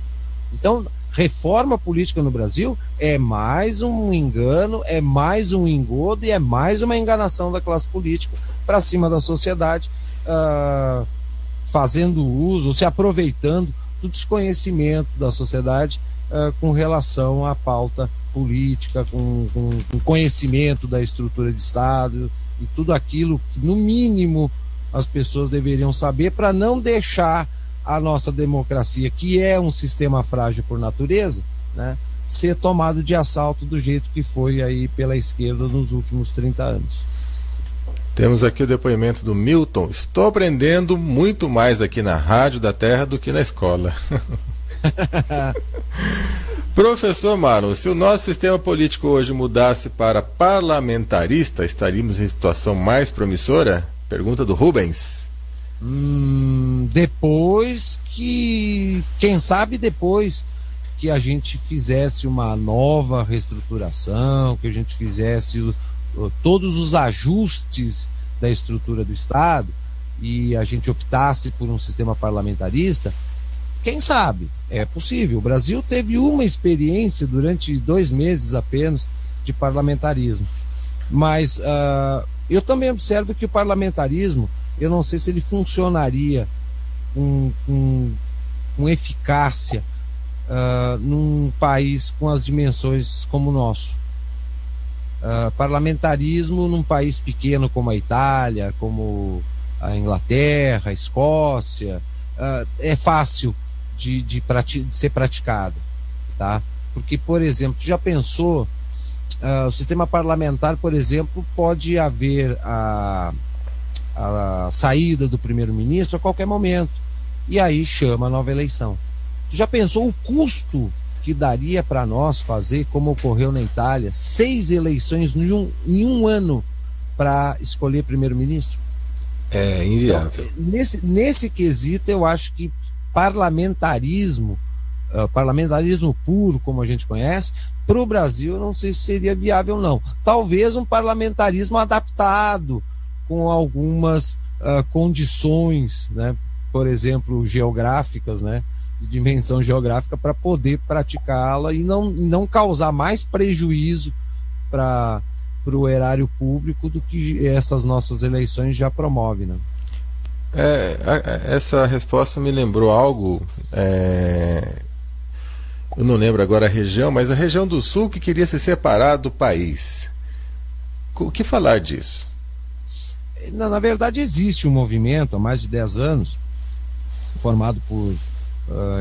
Então, reforma política no Brasil é mais um engano, é mais um engodo e é mais uma enganação da classe política para cima da sociedade, fazendo uso, se aproveitando do desconhecimento da sociedade com relação à pauta política, com conhecimento da estrutura de Estado e tudo aquilo que, no mínimo, as pessoas deveriam saber para não deixar a nossa democracia, que é um sistema frágil por natureza, né, ser tomado de assalto do jeito que foi aí pela esquerda nos últimos 30 anos. Temos aqui o depoimento do Milton. Estou aprendendo muito mais aqui na Rádio da Terra do que na escola. Professor Marlon, se o nosso sistema político hoje mudasse para parlamentarista, estaríamos em situação mais promissora? Pergunta do Rubens. Quem sabe depois que a gente fizesse uma nova reestruturação, que a gente fizesse todos os ajustes da estrutura do Estado e a gente optasse por um sistema parlamentarista, quem sabe? É possível. O Brasil teve uma experiência durante 2 meses apenas de parlamentarismo, mas eu também observo que o parlamentarismo, eu não sei se ele funcionaria com eficácia num país com as dimensões como o nosso. Parlamentarismo num país pequeno como a Itália, como a Inglaterra, a Escócia, é fácil de ser praticado, tá? Porque, por exemplo, já pensou, o sistema parlamentar, por exemplo, pode haver a saída do primeiro-ministro a qualquer momento, e aí chama a nova eleição. Já pensou o custo que daria para nós fazer, como ocorreu na Itália, 6 eleições em um ano para escolher primeiro-ministro? É inviável. Então, nesse quesito, eu acho que parlamentarismo puro, como a gente conhece, para o Brasil, eu não sei se seria viável, não. Talvez um parlamentarismo adaptado, com algumas condições, né, por exemplo, geográficas, né, de dimensão geográfica, para poder praticá-la e não causar mais prejuízo para o erário público do que essas nossas eleições já promovem, né? Essa resposta me lembrou algo, eu não lembro agora a região, mas a região do Sul que queria se separar do país. O que falar disso? Na verdade, existe um movimento há mais de 10 anos, formado por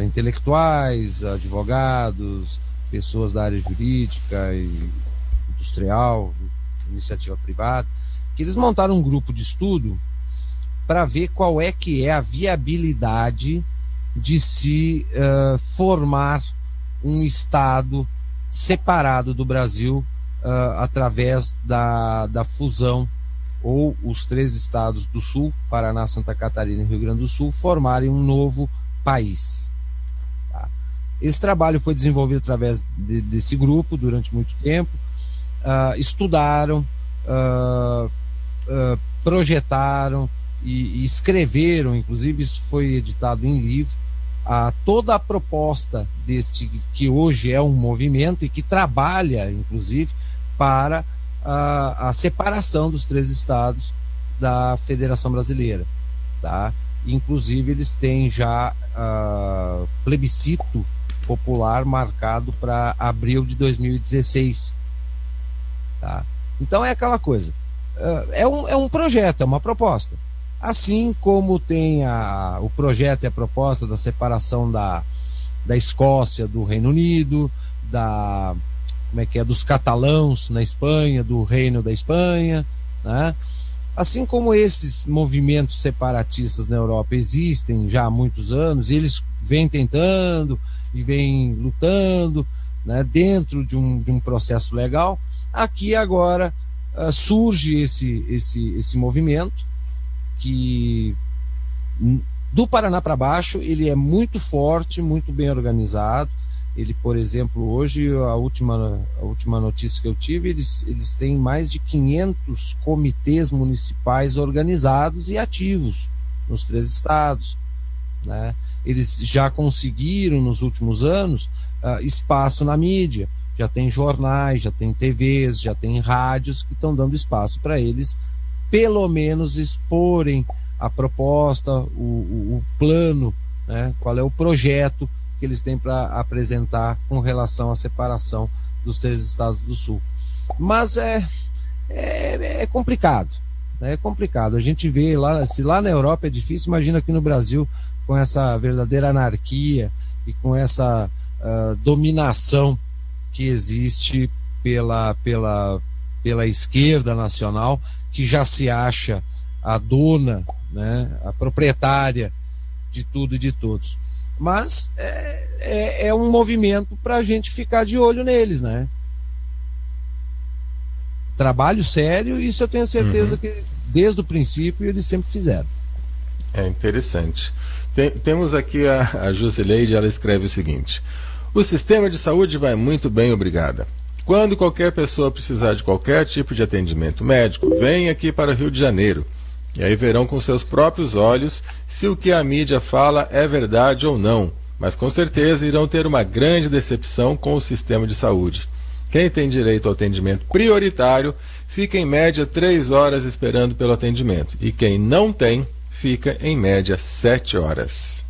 intelectuais, advogados, pessoas da área jurídica e industrial, iniciativa privada, que eles montaram um grupo de estudo para ver qual é que é a viabilidade de se formar um Estado separado do Brasil através da fusão, ou os 3 estados do Sul, Paraná, Santa Catarina e Rio Grande do Sul, formarem um novo país. Tá? Esse trabalho foi desenvolvido através desse grupo durante muito tempo. Estudaram, projetaram e escreveram, inclusive isso foi editado em livro, toda a proposta deste, que hoje é um movimento e que trabalha, inclusive, para a separação dos 3 estados da Federação Brasileira, tá? Inclusive eles têm já plebiscito popular marcado para abril de 2016, tá? Então é aquela coisa, é um projeto, é uma proposta, assim como tem o projeto e a proposta da separação da Escócia do Reino Unido, dos catalãos na Espanha, do Reino da Espanha, né? Assim como esses movimentos separatistas na Europa existem já há muitos anos, eles vêm tentando, e vem lutando, né, dentro de um processo legal. Aqui agora surge esse movimento que, do Paraná para baixo, ele é muito forte, muito bem organizado. Ele, por exemplo, hoje, a última notícia que eu tive, eles têm mais de 500 comitês municipais organizados e ativos nos 3 estados, né? Eles já conseguiram, nos últimos anos, espaço na mídia. Já tem jornais, já tem TVs, já tem rádios que estão dando espaço para eles, pelo menos, exporem a proposta, o plano, né? Qual é o projeto que eles têm para apresentar com relação à separação dos 3 estados do Sul. Mas é complicado, né? É complicado. A gente vê, se lá na Europa é difícil, imagina aqui no Brasil, com essa verdadeira anarquia e com essa dominação que existe pela esquerda nacional, que já se acha a dona, né, a proprietária de tudo e de todos. Mas é um movimento para a gente ficar de olho neles, né? Trabalho sério, isso eu tenho certeza que desde o princípio eles sempre fizeram. É interessante. Temos aqui a Jusileide, ela escreve o seguinte: o sistema de saúde vai muito bem, obrigada. Quando qualquer pessoa precisar de qualquer tipo de atendimento médico, vem aqui para o Rio de Janeiro. E aí verão com seus próprios olhos se o que a mídia fala é verdade ou não. Mas com certeza irão ter uma grande decepção com o sistema de saúde. Quem tem direito ao atendimento prioritário fica em média 3 horas esperando pelo atendimento. E quem não tem, fica em média 7 horas.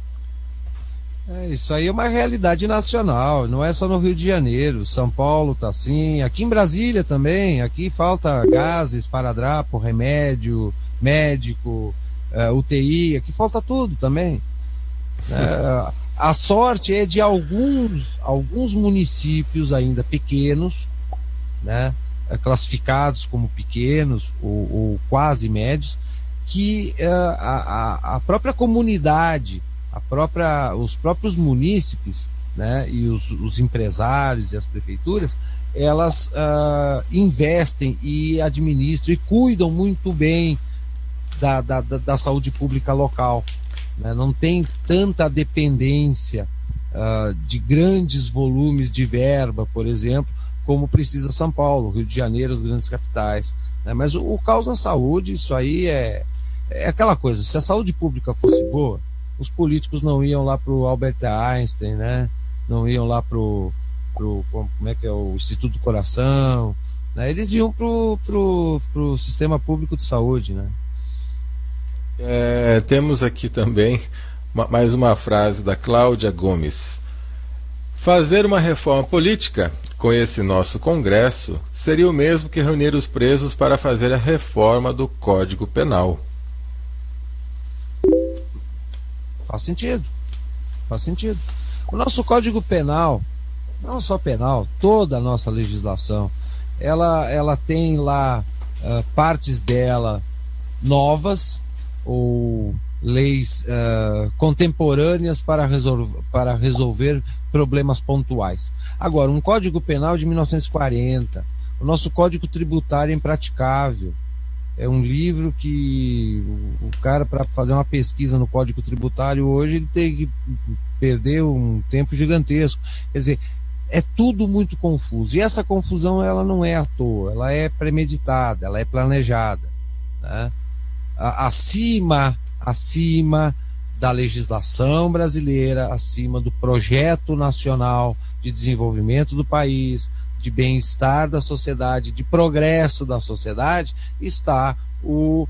Isso aí é uma realidade nacional, não é só no Rio de Janeiro. São Paulo tá assim, aqui em Brasília também. Aqui falta gases, esparadrapo, remédio, médico, UTI, aqui falta tudo também. A sorte é de alguns municípios ainda pequenos, né, classificados como pequenos ou quase médios, que a própria comunidade, os próprios munícipes, né, e os empresários e as prefeituras, elas investem e administram e cuidam muito bem da saúde pública local, né? Não tem tanta dependência de grandes volumes de verba, por exemplo, como precisa São Paulo, Rio de Janeiro, as grandes capitais, né? Mas o caos na saúde, isso aí é aquela coisa. Se a saúde pública fosse boa, os políticos não iam lá para o Albert Einstein, né? Não iam lá como é que é, o Instituto do Coração, né? Eles iam pro sistema público de saúde, né? Temos aqui também mais uma frase da Cláudia Gomes: fazer uma reforma política com esse nosso Congresso seria o mesmo que reunir os presos para fazer a reforma do Código Penal. Faz sentido. O nosso Código Penal, não só penal, toda a nossa legislação, ela tem lá partes dela novas, ou leis contemporâneas para resolver problemas pontuais. Agora, um Código Penal de 1940, o nosso Código Tributário é impraticável. É um livro que o cara, para fazer uma pesquisa no Código Tributário hoje, ele tem que perder um tempo gigantesco. Quer dizer, é tudo muito confuso. E essa confusão, ela não é à toa, ela é premeditada, ela é planejada, né? Acima da legislação brasileira, acima do projeto nacional de desenvolvimento do país, de bem-estar da sociedade, de progresso da sociedade, está o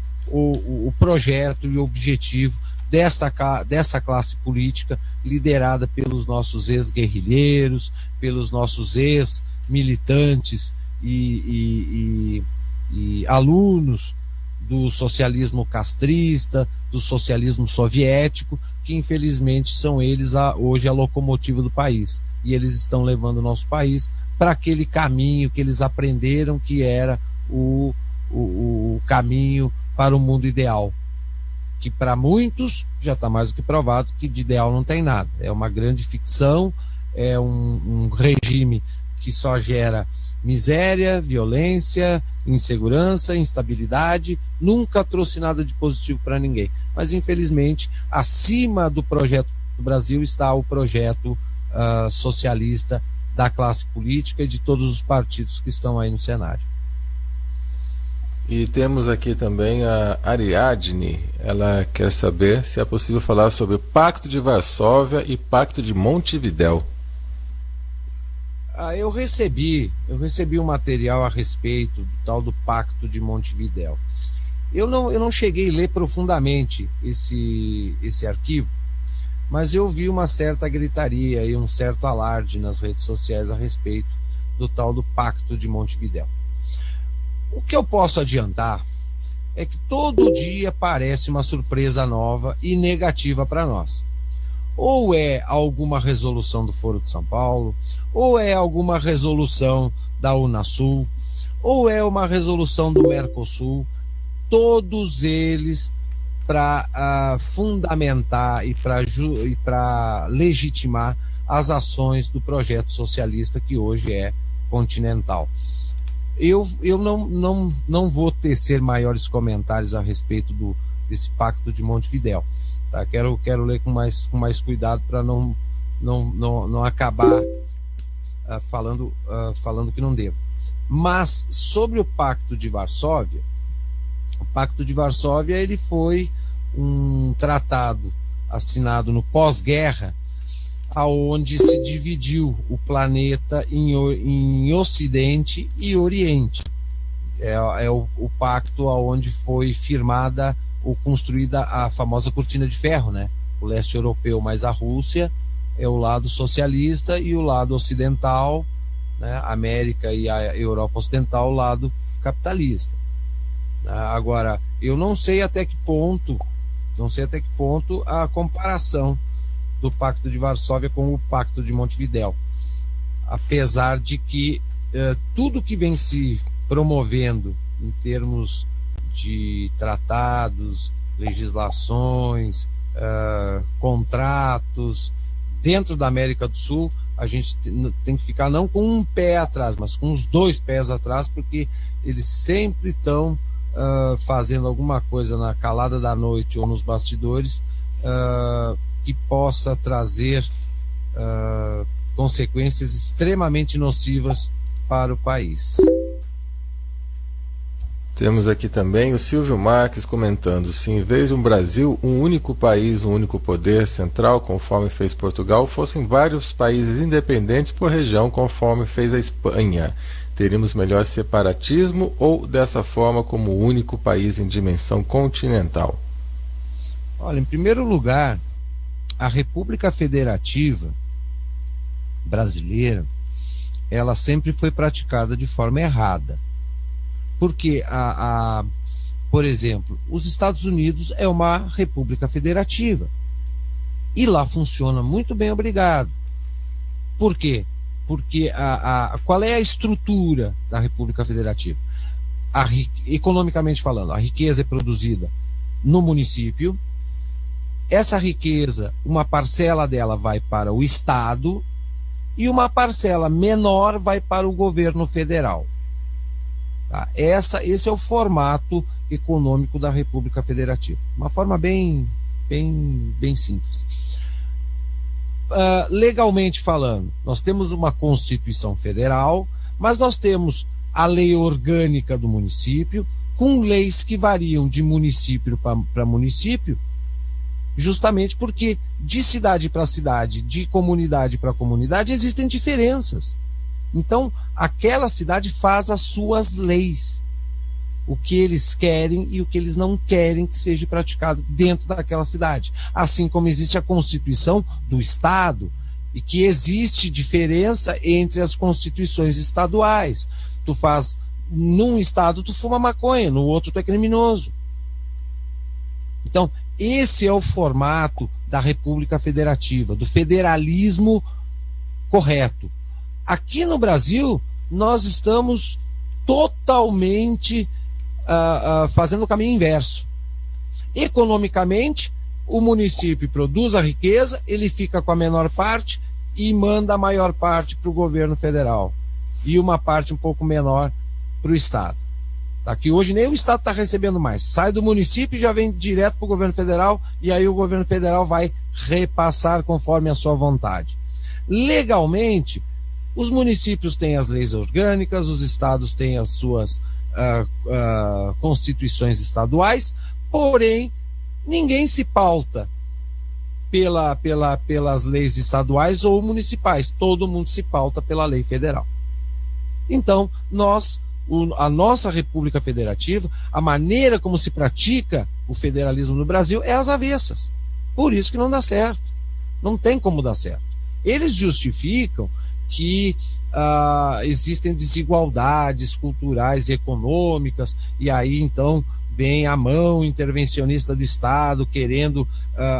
projeto e o objetivo dessa classe política liderada pelos nossos ex-guerrilheiros, pelos nossos ex-militantes e alunos do socialismo castrista, do socialismo soviético, que infelizmente são eles hoje a locomotiva do país. E eles estão levando o nosso país para aquele caminho que eles aprenderam que era o caminho para o mundo ideal. Que para muitos já está mais do que provado que de ideal não tem nada. É uma grande ficção, é um regime que só gera miséria, violência, insegurança, instabilidade, nunca trouxe nada de positivo para ninguém. Mas, infelizmente, acima do projeto do Brasil está o projeto socialista da classe política e de todos os partidos que estão aí no cenário. E temos aqui também a Ariadne. Ela quer saber se é possível falar sobre o Pacto de Varsóvia e Pacto de Montevidéu. Eu recebi um material a respeito do tal do Pacto de Montevidéu. Eu não cheguei a ler profundamente esse arquivo, mas eu vi uma certa gritaria e um certo alarde nas redes sociais a respeito do tal do Pacto de Montevidéu. O que eu posso adiantar é que todo dia parece uma surpresa nova e negativa para nós. Ou é alguma resolução do Foro de São Paulo, ou é alguma resolução da Unasul, ou é uma resolução do Mercosul, todos eles para fundamentar e para legitimar as ações do projeto socialista que hoje é continental. Eu não vou tecer maiores comentários a respeito desse Pacto de Montevidéu. Tá? Quero ler com mais cuidado para não acabar falando que não devo. Mas sobre o Pacto de Varsóvia, ele foi um tratado assinado no pós-guerra, aonde se dividiu o planeta em Ocidente e Oriente. É o pacto aonde foi firmada ou construída a famosa cortina de ferro, né? O leste europeu mais a Rússia é o lado socialista e o lado ocidental, né? A América e a Europa ocidental, o lado capitalista. Agora, eu não sei até que ponto a comparação do Pacto de Varsóvia com o Pacto de Montevidéu, apesar de que tudo que vem se promovendo em termos de tratados, legislações, contratos dentro da América do Sul, a gente tem que ficar não com um pé atrás, mas com os dois pés atrás, porque eles sempre estão fazendo alguma coisa na calada da noite ou nos bastidores que possa trazer consequências extremamente nocivas para o país. Temos aqui também o Silvio Marques comentando: se em vez de um Brasil, um único país, um único poder central, conforme fez Portugal, fossem vários países independentes por região, conforme fez a Espanha, teríamos melhor separatismo ou dessa forma como único país em dimensão continental? Olha, em primeiro lugar, a República Federativa brasileira, ela sempre foi praticada de forma errada. Porque, por exemplo, os Estados Unidos é uma república federativa. E lá funciona muito bem, obrigado. Por quê? Porque qual é a estrutura da república federativa? Economicamente falando, a riqueza é produzida no município. Essa riqueza, uma parcela dela vai para o Estado e uma parcela menor vai para o governo federal. Tá? Esse é o formato econômico da República Federativa. Uma forma bem simples. Legalmente falando, nós temos uma Constituição Federal, mas nós temos a lei orgânica do município, com leis que variam de município para município, justamente porque de cidade para cidade, de comunidade para comunidade, existem diferenças. Então, aquela cidade faz as suas leis, o que eles querem e o que eles não querem que seja praticado dentro daquela cidade. Assim como existe a Constituição do Estado, e que existe diferença entre as constituições estaduais. Tu faz, num estado tu fuma maconha, no outro tu é criminoso. Então, esse é o formato da República Federativa, do federalismo correto. Aqui no Brasil, nós estamos totalmente fazendo o caminho inverso. Economicamente, o município produz a riqueza, ele fica com a menor parte, e manda a maior parte para o governo federal e uma parte um pouco menor para o Estado. Tá? Que hoje nem o Estado está recebendo mais. Sai do município e já vem direto para o governo federal, e aí o governo federal vai repassar conforme a sua vontade. Legalmente, os municípios têm as leis orgânicas, os estados têm as suas constituições estaduais, porém, ninguém se pauta pelas leis estaduais ou municipais, todo mundo se pauta pela lei federal. Então, a nossa República Federativa, a maneira como se pratica o federalismo no Brasil é às avessas. Por isso que não dá certo. Não tem como dar certo. Eles justificam que existem desigualdades culturais e econômicas, e aí então vem a mão intervencionista do Estado querendo,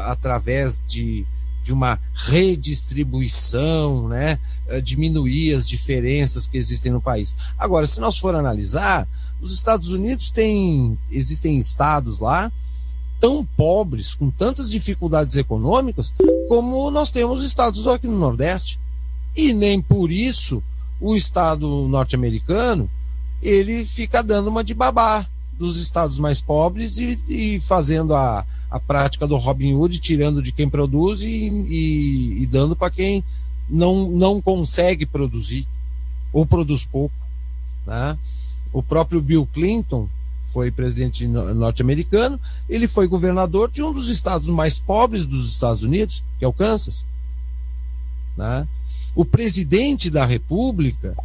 através de uma redistribuição, né, diminuir as diferenças que existem no país. Agora, se nós for analisar, os Estados Unidos existem estados lá tão pobres, com tantas dificuldades econômicas, como nós temos estados aqui no Nordeste. E nem por isso o Estado norte-americano ele fica dando uma de babá dos estados mais pobres e fazendo a prática do Robin Hood, tirando de quem produz e dando para quem não consegue produzir ou produz pouco, né? O próprio Bill Clinton foi presidente norte-americano, ele foi governador de um dos estados mais pobres dos Estados Unidos, que é o Kansas, né? O presidente da República,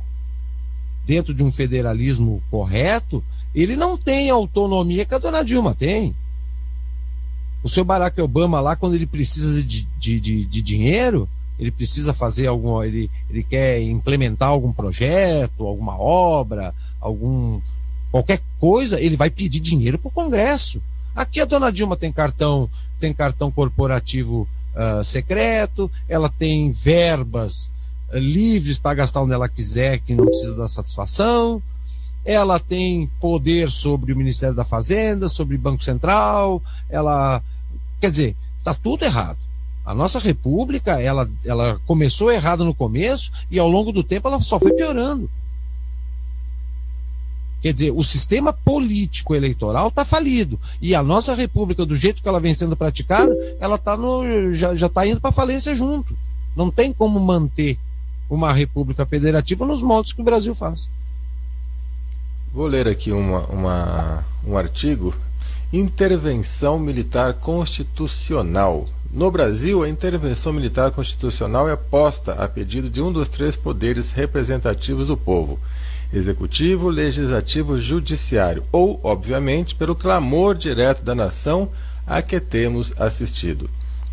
dentro de um federalismo correto, ele não tem a autonomia que a dona Dilma tem. O seu Barack Obama lá, quando ele precisa de dinheiro, ele precisa fazer ele quer implementar algum projeto, alguma obra, qualquer coisa, ele vai pedir dinheiro para o Congresso. Aqui a dona Dilma tem cartão corporativo secreto, ela tem verbas livres para gastar onde ela quiser, que não precisa dar satisfação, ela tem poder sobre o Ministério da Fazenda, sobre o Banco Central, quer dizer, está tudo errado. A nossa república, ela começou errada no começo e ao longo do tempo ela só foi piorando. Quer dizer, o sistema político eleitoral está falido. E a nossa república, do jeito que ela vem sendo praticada, ela já está indo para falência junto. Não tem como manter uma república federativa nos moldes que o Brasil faz. Vou ler aqui um artigo. Intervenção militar constitucional. No Brasil, a intervenção militar constitucional é posta a pedido de um dos três poderes representativos do povo: executivo, legislativo, judiciário, ou, obviamente, pelo clamor direto da nação a que temos assistido.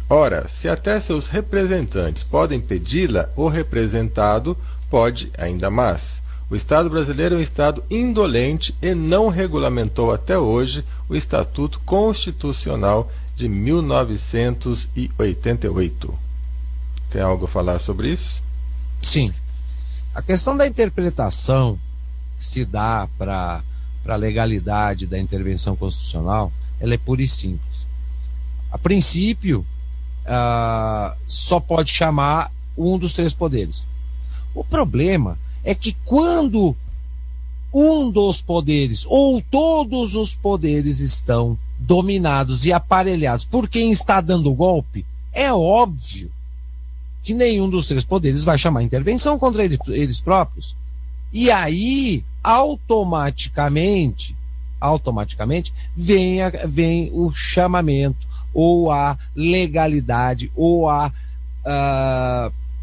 Ora, se até seus representantes podem pedi-la, o representado pode ainda mais. O Estado brasileiro é um Estado indolente e não regulamentou até hoje o Estatuto Constitucional de 1988. Tem algo a falar sobre isso? Sim. A questão da interpretação que se dá para a legalidade da intervenção constitucional, ela é pura e simples. A princípio, só pode chamar um dos três poderes. O problema é que quando um dos poderes ou todos os poderes estão dominados e aparelhados por quem está dando o golpe, é óbvio que nenhum dos três poderes vai chamar intervenção contra eles próprios. E aí, automaticamente vem o chamamento, ou a legalidade, ou a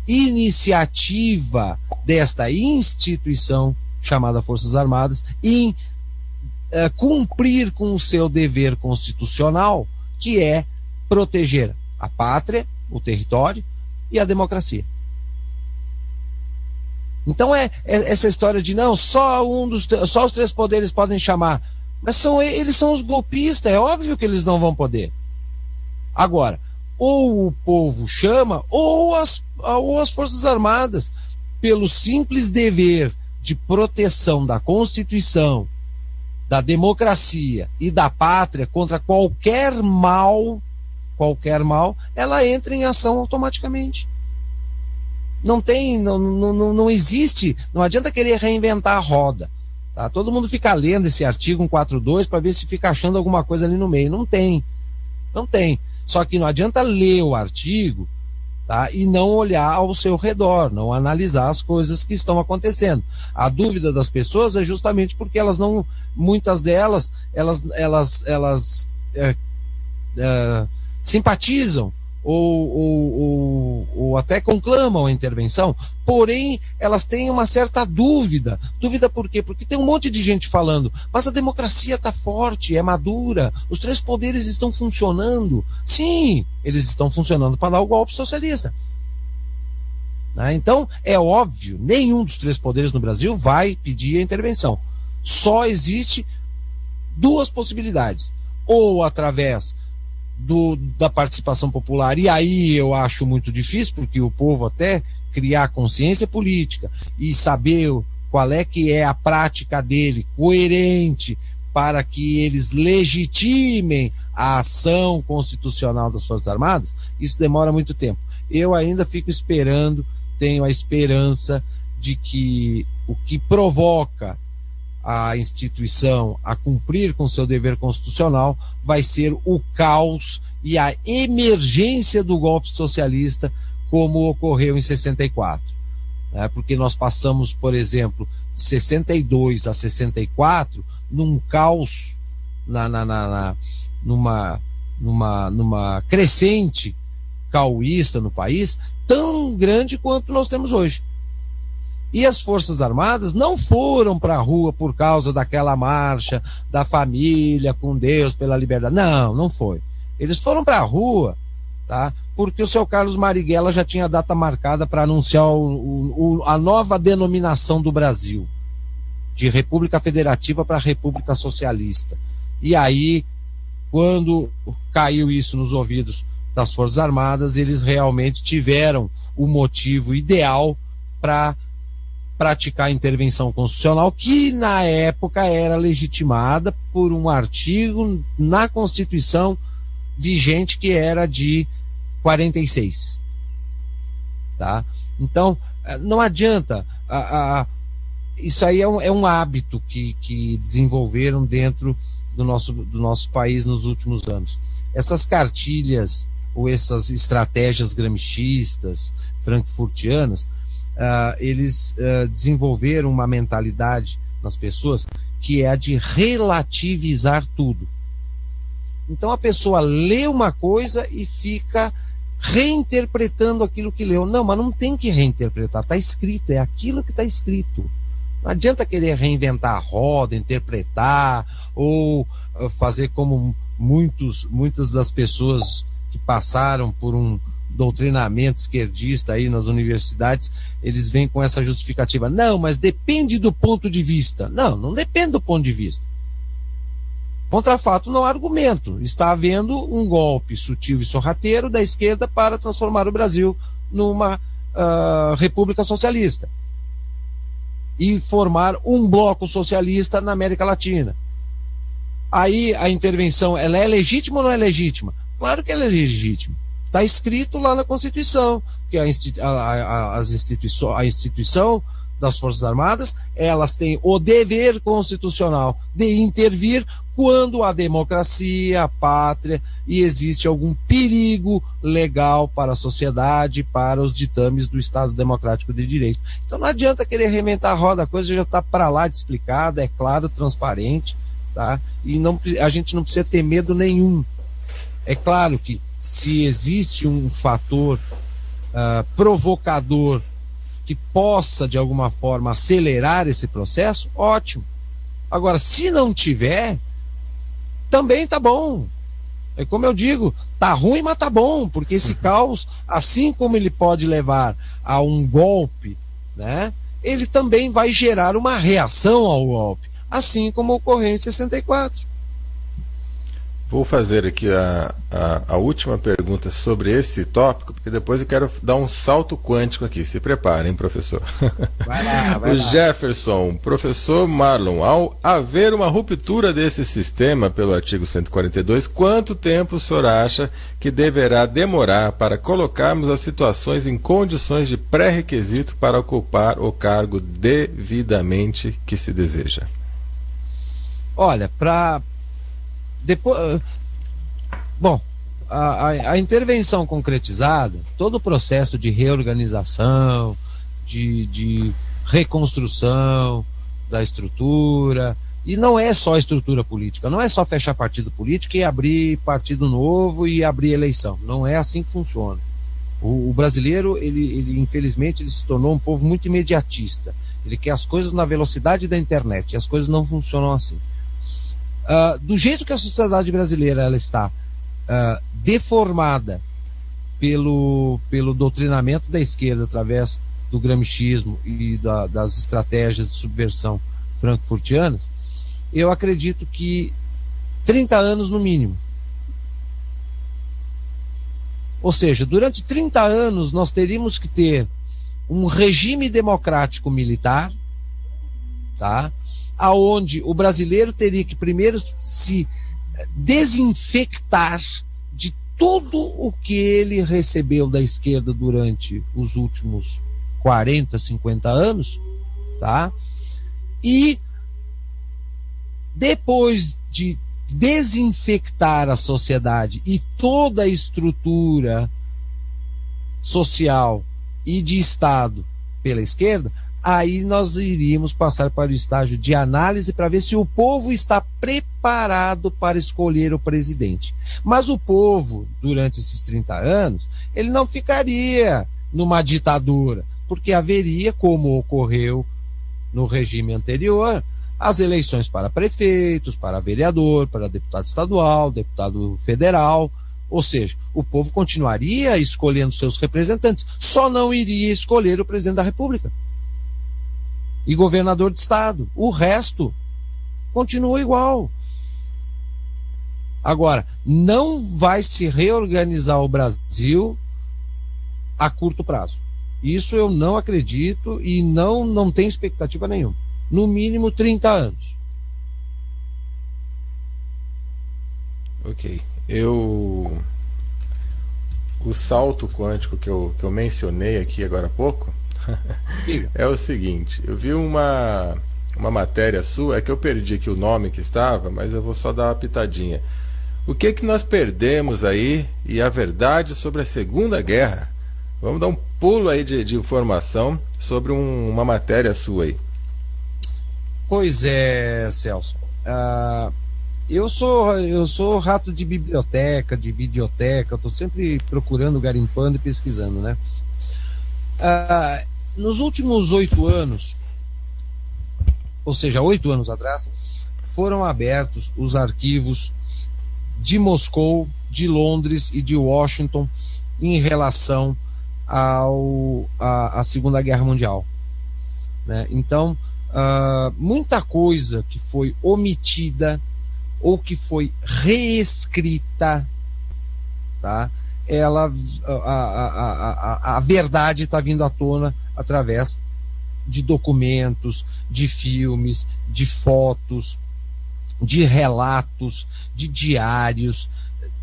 iniciativa desta instituição chamada Forças Armadas em cumprir com o seu dever constitucional, que é proteger a pátria, o território e a democracia. Então essa história de não, só os três poderes podem chamar, mas eles são os golpistas, é óbvio que eles não vão poder. Agora, ou o povo chama, ou as Forças Armadas, pelo simples dever de proteção da Constituição, da democracia e da pátria contra qualquer mal, ela entra em ação automaticamente. Não existe, não adianta querer reinventar a roda. Tá? Todo mundo fica lendo esse artigo 142 para ver se fica achando alguma coisa ali no meio. Não tem. Só que não adianta ler o artigo, tá? E não olhar ao seu redor, não analisar as coisas que estão acontecendo. A dúvida das pessoas é justamente porque elas não, muitas delas, elas simpatizam ou até conclamam a intervenção, porém elas têm uma certa dúvida. Dúvida por quê? Porque tem um monte de gente falando, mas a democracia está forte, é madura, os três poderes estão funcionando. Sim, eles estão funcionando para dar o golpe socialista. Então, é óbvio, nenhum dos três poderes no Brasil vai pedir a intervenção. Só existe duas possibilidades. Ou através da participação popular, e aí eu acho muito difícil, porque o povo até criar consciência política e saber qual é que é a prática dele, coerente, para que eles legitimem a ação constitucional das Forças Armadas, isso demora muito tempo. Eu ainda fico esperando, tenho a esperança de que o que provoca a instituição a cumprir com seu dever constitucional vai ser o caos e a emergência do golpe socialista, como ocorreu em 64. Porque nós passamos, por exemplo, de 62 a 64 num caos, numa crescente caoísta no país, tão grande quanto nós temos hoje. E as Forças Armadas não foram para a rua por causa daquela marcha da família com Deus pela liberdade. Não foi. Eles foram para a rua, tá? Porque o seu Carlos Marighella já tinha a data marcada para anunciar a nova denominação do Brasil, de República Federativa para República Socialista. E aí, quando caiu isso nos ouvidos das Forças Armadas, eles realmente tiveram o motivo ideal para praticar a intervenção constitucional, que na época era legitimada por um artigo na Constituição vigente, que era de 46. Tá? Então, não adianta. Isso aí é um hábito que desenvolveram dentro do nosso país nos últimos anos. Essas cartilhas ou essas estratégias gramscistas, frankfurtianas, eles desenvolveram uma mentalidade nas pessoas que é a de relativizar tudo. Então a pessoa lê uma coisa e fica reinterpretando aquilo que leu. Não, mas não tem que reinterpretar, está escrito, é aquilo que está escrito. Não adianta querer reinventar a roda, interpretar, ou fazer como muitas das pessoas que passaram por um doutrinamento esquerdista aí nas universidades, eles vêm com essa justificativa. Não, mas depende do ponto de vista. Não depende do ponto de vista. Contra fato não há argumento. Está havendo um golpe sutil e sorrateiro da esquerda para transformar o Brasil numa república socialista e formar um bloco socialista na América Latina. Aí a intervenção, ela é legítima ou não é legítima? Claro que ela é legítima. Está escrito lá na Constituição que a instituição das Forças Armadas, elas têm o dever constitucional de intervir quando a democracia, a pátria, e existe algum perigo legal para a sociedade, para os ditames do Estado Democrático de Direito. Então não adianta querer reinventar a roda, a coisa já está para lá de explicada, é claro, transparente, tá? E a gente não precisa ter medo nenhum. É claro que se existe um fator provocador que possa, de alguma forma, acelerar esse processo, ótimo. Agora, se não tiver, também tá bom. É como eu digo, tá ruim, mas tá bom, porque esse caos, assim como ele pode levar a um golpe, né, ele também vai gerar uma reação ao golpe, assim como ocorreu em 64. Vou fazer aqui a última pergunta sobre esse tópico, porque depois eu quero dar um salto quântico aqui. Se preparem, professor. Vai lá. O Jefferson, professor Marlon, ao haver uma ruptura desse sistema pelo artigo 142, quanto tempo o senhor acha que deverá demorar para colocarmos as situações em condições de pré-requisito para ocupar o cargo devidamente que se deseja? Olha, depois, bom, a intervenção concretizada, todo o processo de reorganização, de reconstrução da estrutura, e não é só estrutura política, não é só fechar partido político e abrir partido novo e abrir eleição, não é assim que funciona. O brasileiro, ele infelizmente, ele se tornou um povo muito imediatista, ele quer as coisas na velocidade da internet, e as coisas não funcionam assim. Do jeito que a sociedade brasileira ela está deformada pelo doutrinamento da esquerda através do gramscismo e das estratégias de subversão frankfurtianas, eu acredito que 30 anos no mínimo. Ou seja, durante 30 anos nós teríamos que ter um regime democrático militar, tá? Aonde o brasileiro teria que primeiro se desinfectar de tudo o que ele recebeu da esquerda durante os últimos 40, 50 anos, tá? E depois de desinfectar a sociedade e toda a estrutura social e de Estado pela esquerda, aí nós iríamos passar para o estágio de análise para ver se o povo está preparado para escolher o presidente. Mas o povo, durante esses 30 anos, ele não ficaria numa ditadura, porque haveria, como ocorreu no regime anterior, as eleições para prefeitos, para vereador, para deputado estadual, deputado federal. Ou seja, o povo continuaria escolhendo seus representantes, só não iria escolher o presidente da República e governador de estado. O resto continua igual. Agora, não vai se reorganizar o Brasil a curto prazo. Isso eu não acredito e não tenho expectativa nenhuma. No mínimo 30 anos. Ok. O salto quântico que eu mencionei aqui agora há pouco é o seguinte: eu vi uma matéria sua, é que eu perdi aqui o nome que estava, mas eu vou só dar uma pitadinha. O que nós perdemos aí e a verdade sobre a Segunda Guerra? Vamos dar um pulo aí de informação sobre uma matéria sua aí. Pois é, Celso. Eu sou rato de biblioteca, de videoteca, eu estou sempre procurando, garimpando e pesquisando, né? Nos últimos 8 anos, ou seja, 8 anos atrás, foram abertos os arquivos de Moscou, de Londres e de Washington em relação à Segunda Guerra Mundial, né? Então, muita coisa que foi omitida ou que foi reescrita, tá? A verdade está vindo à tona através de documentos, de filmes, de fotos, de relatos, de diários,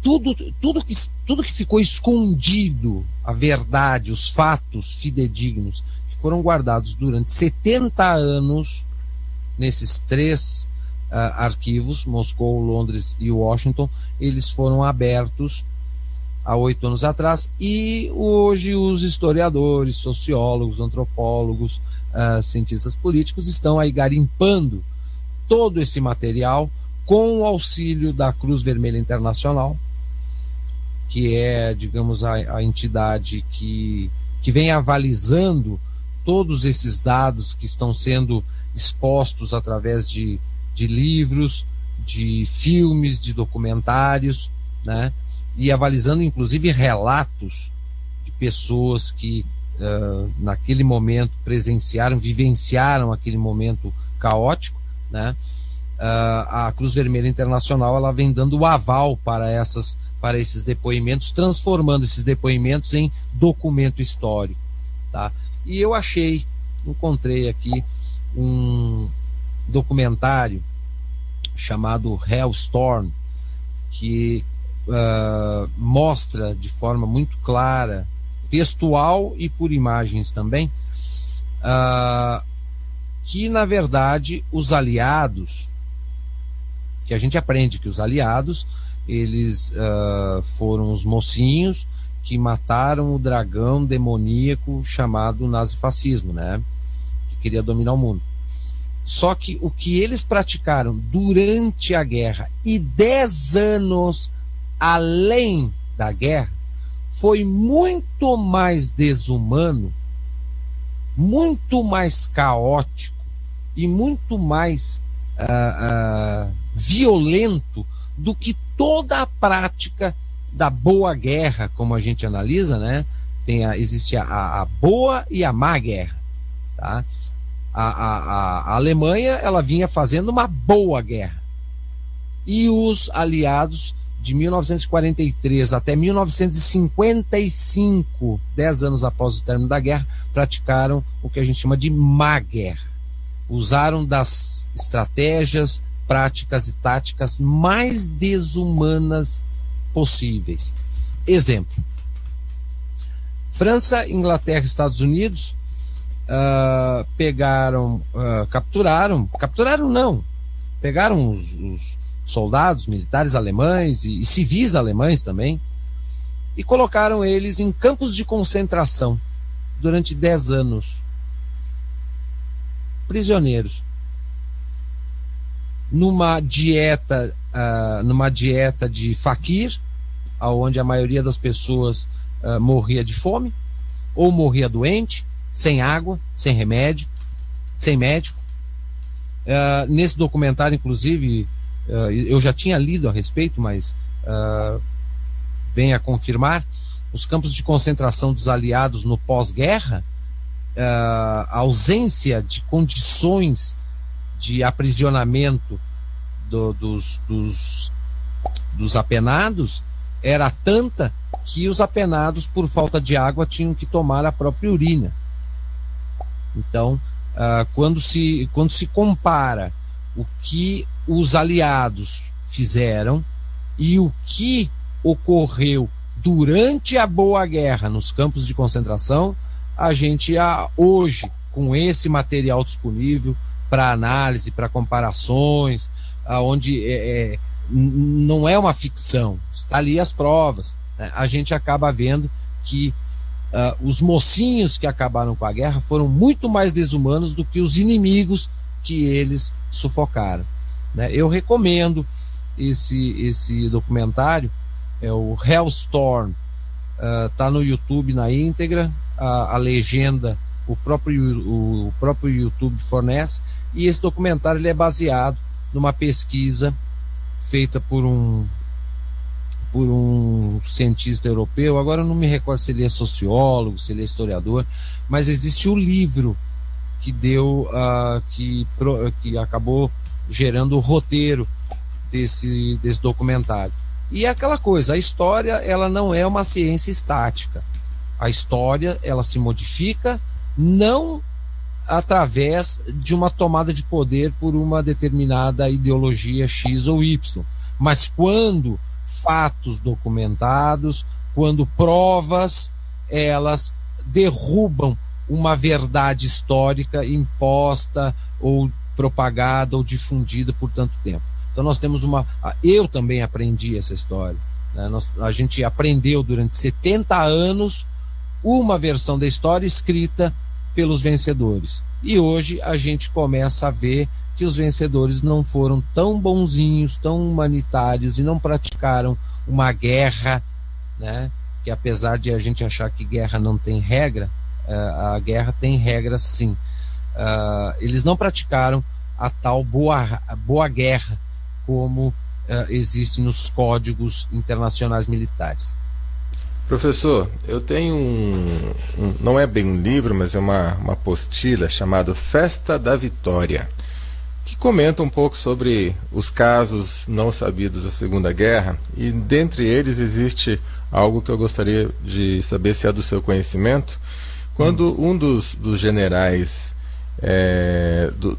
tudo que ficou escondido, a verdade, os fatos fidedignos que foram guardados durante 70 anos nesses 3 arquivos, Moscou, Londres e Washington, eles foram abertos há 8 anos atrás, e hoje os historiadores, sociólogos, antropólogos, cientistas políticos estão aí garimpando todo esse material com o auxílio da Cruz Vermelha Internacional, que é, digamos, a entidade que vem avalizando todos esses dados que estão sendo expostos através de livros, de filmes, de documentários, né? E avalizando inclusive relatos de pessoas que naquele momento vivenciaram aquele momento caótico, né? a Cruz Vermelha Internacional ela vem dando o aval para esses depoimentos, transformando esses depoimentos em documento histórico, tá? E eu encontrei aqui um documentário chamado Hellstorm, que mostra de forma muito clara, textual e por imagens também, que na verdade os aliados, que a gente aprende que os aliados, eles foram os mocinhos que mataram o dragão demoníaco chamado nazifascismo, né? Que queria dominar o mundo. Só que o que eles praticaram durante a guerra e 10 anos além da guerra foi muito mais desumano, muito mais caótico e muito mais violento do que toda a prática da boa guerra, como a gente analisa, né? Existe a boa e a má guerra, tá? A Alemanha, ela vinha fazendo uma boa guerra, e os aliados de 1943 até 1955, 10 anos após o término da guerra, praticaram o que a gente chama de má guerra. Usaram das estratégias, práticas e táticas mais desumanas possíveis. Exemplo: França, Inglaterra e Estados Unidos pegaram os soldados militares alemães e civis alemães também, e colocaram eles em campos de concentração durante 10 anos, prisioneiros, numa dieta de faquir, onde a maioria das pessoas morria de fome ou morria doente, sem água, sem remédio, sem médico. Nesse documentário, inclusive, eu já tinha lido a respeito, mas vem a confirmar, os campos de concentração dos aliados no pós-guerra, a ausência de condições de aprisionamento dos apenados era tanta que os apenados, por falta de água, tinham que tomar a própria urina. Então, quando se compara o que os aliados fizeram e o que ocorreu durante a Boa Guerra nos campos de concentração, a gente hoje, com esse material disponível para análise, para comparações, onde não é uma ficção, está ali as provas, né? A gente acaba vendo que os mocinhos que acabaram com a guerra foram muito mais desumanos do que os inimigos que eles sufocaram, né? Eu recomendo esse documentário, é o Hellstorm, tá no YouTube na íntegra, a legenda o próprio YouTube fornece, e esse documentário ele é baseado numa pesquisa feita por um cientista europeu. Agora eu não me recordo se ele é sociólogo, se ele é historiador, mas existe o livro que deu que acabou gerando o roteiro desse documentário. E é aquela coisa, a história ela não é uma ciência estática. A história ela se modifica, não através de uma tomada de poder por uma determinada ideologia X ou Y, mas quando fatos documentados, quando provas, elas derrubam uma verdade histórica imposta ou propagada ou difundida por tanto tempo. Então nós temos eu também aprendi essa história, né? A gente aprendeu durante 70 anos uma versão da história escrita pelos vencedores, e hoje a gente começa a ver que os vencedores não foram tão bonzinhos, tão humanitários, e não praticaram uma guerra, né? Que apesar de a gente achar que guerra não tem regra, a guerra tem regra sim. Eles não praticaram a tal boa guerra como existe nos códigos internacionais militares. Professor, eu tenho não é bem um livro, mas é uma apostila chamada Festa da Vitória. que comenta um pouco sobre os casos não sabidos da Segunda Guerra, e dentre eles existe algo que eu gostaria de saber se é do seu conhecimento. Quando um dos generais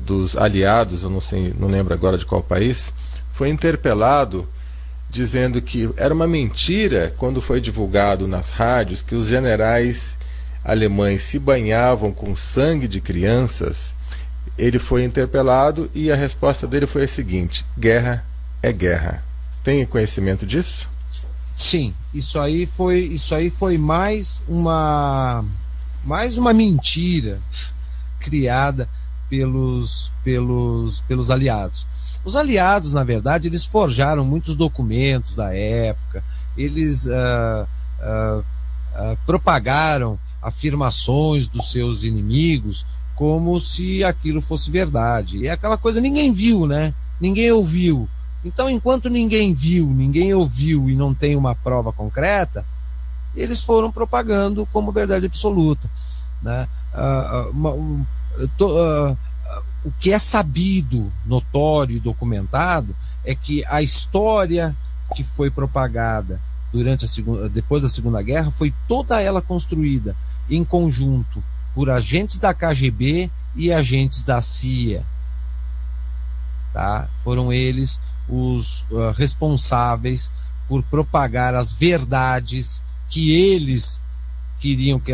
dos aliados, eu não lembro agora de qual país, foi interpelado dizendo que era uma mentira quando foi divulgado nas rádios que os generais alemães se banhavam com sangue de crianças. Ele foi interpelado e a resposta dele foi a seguinte: guerra é guerra. Tem conhecimento disso? Sim, isso aí foi mais uma mentira criada pelos aliados. Os aliados, na verdade, eles forjaram muitos documentos da época, eles propagaram afirmações dos seus inimigos como se aquilo fosse verdade. E é aquela coisa, ninguém viu, né? Ninguém ouviu. Então, enquanto ninguém viu, ninguém ouviu e não tem uma prova concreta, eles foram propagando como verdade absoluta, né? O que é sabido, notório e documentado é que a história que foi propagada depois da Segunda Guerra foi toda ela construída em conjunto por agentes da KGB e agentes da CIA. Tá? Foram eles os responsáveis por propagar as verdades que eles queriam que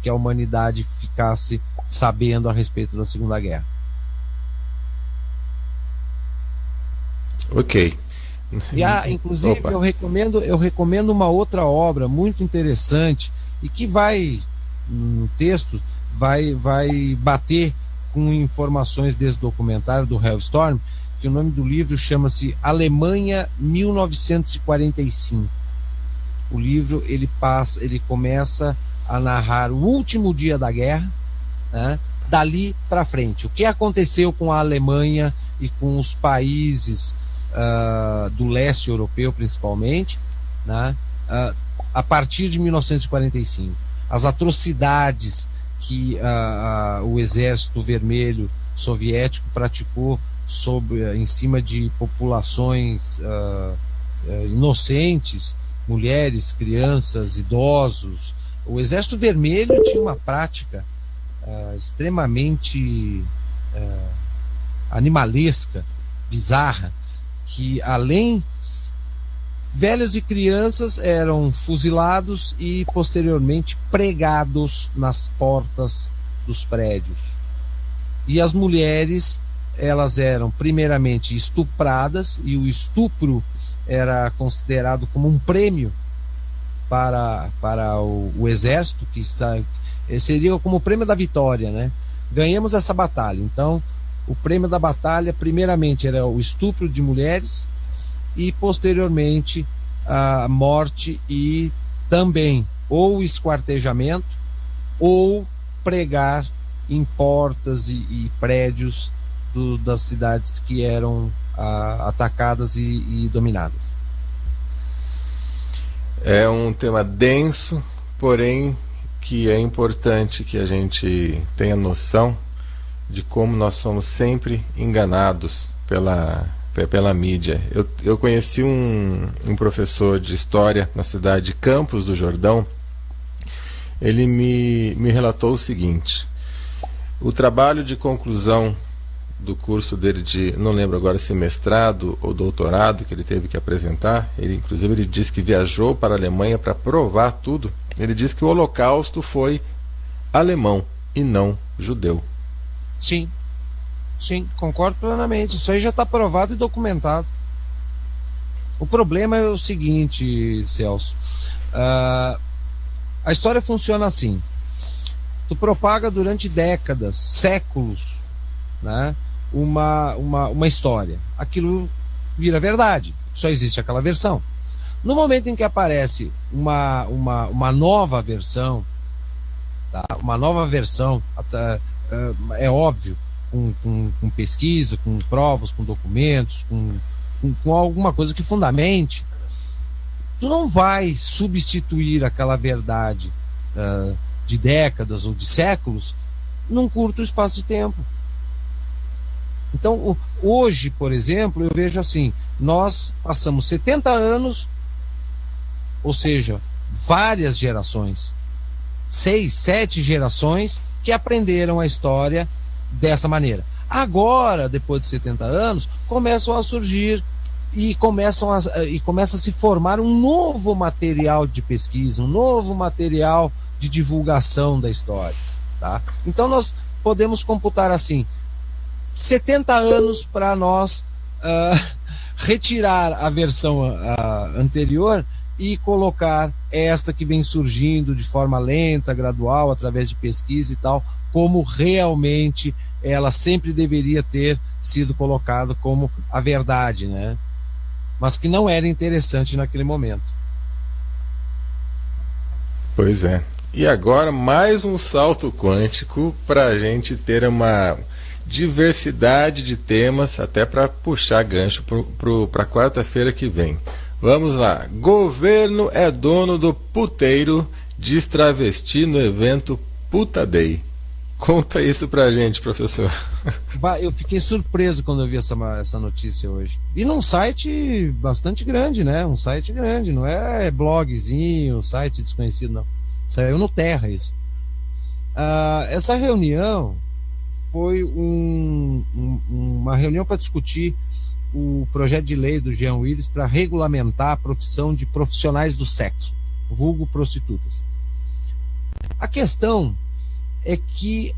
a humanidade ficasse sabendo a respeito da Segunda Guerra. Ok. Inclusive, eu recomendo uma outra obra muito interessante e que no texto, vai bater com informações desse documentário do Hellstorm, que o nome do livro chama-se Alemanha 1945. O livro ele começa a narrar o último dia da guerra, né, dali para frente. O que aconteceu com a Alemanha e com os países do leste europeu, principalmente, né, a partir de 1945. As atrocidades que o Exército Vermelho Soviético praticou em cima de populações inocentes, mulheres, crianças, idosos. O Exército Vermelho tinha uma prática extremamente animalesca, bizarra, que além velhos e crianças eram fuzilados e posteriormente pregados nas portas dos prédios. E as mulheres, elas eram primeiramente estupradas, e o estupro era considerado como um prêmio para o exército, seria como o prêmio da vitória, né? Ganhamos essa batalha. Então, o prêmio da batalha, primeiramente, era o estupro de mulheres, e posteriormente a morte e também ou esquartejamento ou pregar em portas e prédios das cidades que eram atacadas e dominadas. É um tema denso, porém que é importante que a gente tenha noção de como nós somos sempre enganados pela mídia. Eu conheci um professor de história na cidade de Campos do Jordão. Ele me relatou o seguinte: o trabalho de conclusão do curso dele não lembro agora se mestrado ou doutorado, que ele teve que apresentar, inclusive ele disse que viajou para a Alemanha para provar tudo. Ele disse que o Holocausto foi alemão e não judeu. Sim, concordo plenamente. Isso aí já está provado e documentado. O problema é o seguinte, Celso. A história funciona assim. Tu propaga durante décadas, séculos, né, uma história. Aquilo vira verdade. Só existe aquela versão. No momento em que aparece uma nova versão, tá? Uma nova versão, é óbvio, com pesquisa, com provas, com documentos, com alguma coisa que fundamente, tu não vai substituir aquela verdade de décadas ou de séculos num curto espaço de tempo. Então, hoje, por exemplo, eu vejo assim, nós passamos 70 anos, ou seja, várias gerações, 6, 7 gerações que aprenderam a história dessa maneira. Agora, depois de 70 anos, começam a surgir e começa a se formar um novo material de pesquisa, um novo material de divulgação da história, tá? Então nós podemos computar assim, 70 anos para nós retirar a versão anterior e colocar esta que vem surgindo de forma lenta, gradual, através de pesquisa e tal, como realmente ela sempre deveria ter sido colocada como a verdade, né? Mas que não era interessante naquele momento. Pois é. E agora mais um salto quântico para a gente ter uma diversidade de temas, até para puxar gancho para quarta-feira que vem. Vamos lá. Governo é dono do puteiro, diz travesti no evento Puta Day. Conta isso pra gente, professor. Eu fiquei surpreso quando eu vi essa notícia hoje. E num site bastante grande, né? Um site grande, não é blogzinho, site desconhecido, não. Saiu no Terra isso. Essa reunião foi uma reunião para discutir o projeto de lei do Jean Willis para regulamentar a profissão de profissionais do sexo, vulgo prostitutas. A questão é que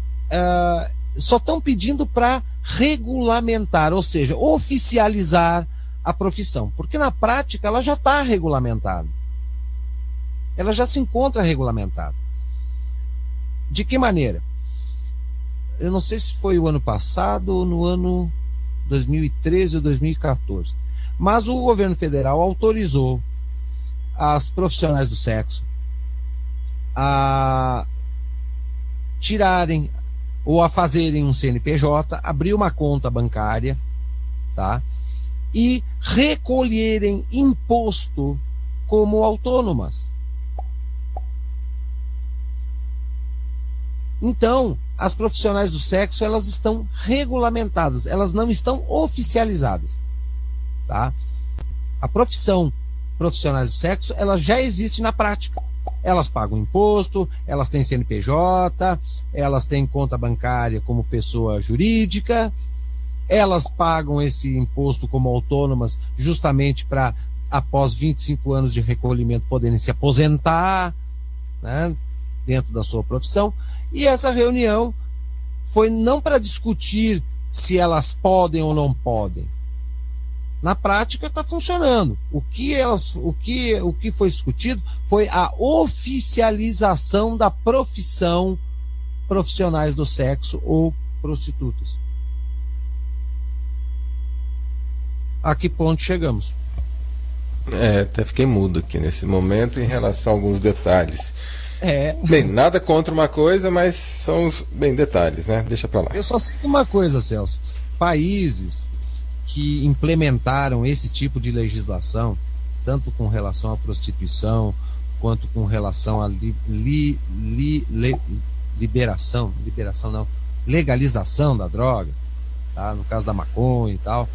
só estão pedindo para regulamentar, ou seja, oficializar a profissão, porque na prática ela já está regulamentada. Ela já se encontra regulamentada. De que maneira? Eu não sei se foi o ano passado ou no ano 2013 ou 2014, mas o governo federal autorizou as profissionais do sexo a tirarem ou a fazerem um CNPJ, abrir uma conta bancária, tá? E recolherem imposto como autônomas. Então, as profissionais do sexo, elas estão regulamentadas, elas não estão oficializadas, tá? A profissão profissionais do sexo, ela já existe na prática. Elas pagam imposto, elas têm CNPJ, elas têm conta bancária como pessoa jurídica, elas pagam esse imposto como autônomas justamente para, após 25 anos de recolhimento, poderem se aposentar, né, dentro da sua profissão. E essa reunião foi não para discutir se elas podem ou não podem. Na prática está funcionando. O que foi discutido foi a oficialização da profissão profissionais do sexo ou prostitutas. A que ponto chegamos? Até fiquei mudo aqui nesse momento em relação a alguns detalhes. Bem, nada contra uma coisa, mas são os detalhes, né? Deixa pra lá. Eu só sei de uma coisa, Celso. Países que implementaram esse tipo de legislação, tanto com relação à prostituição, quanto com relação à legalização da droga, tá? No caso da maconha e tal.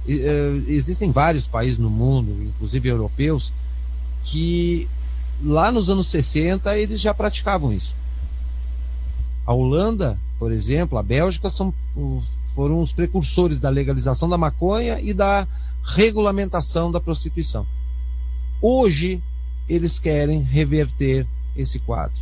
Existem vários países no mundo, inclusive europeus, que lá nos anos 60 eles já praticavam isso. A Holanda, por exemplo, a Bélgica foram os precursores da legalização da maconha e da regulamentação da prostituição. Hoje eles querem reverter esse quadro.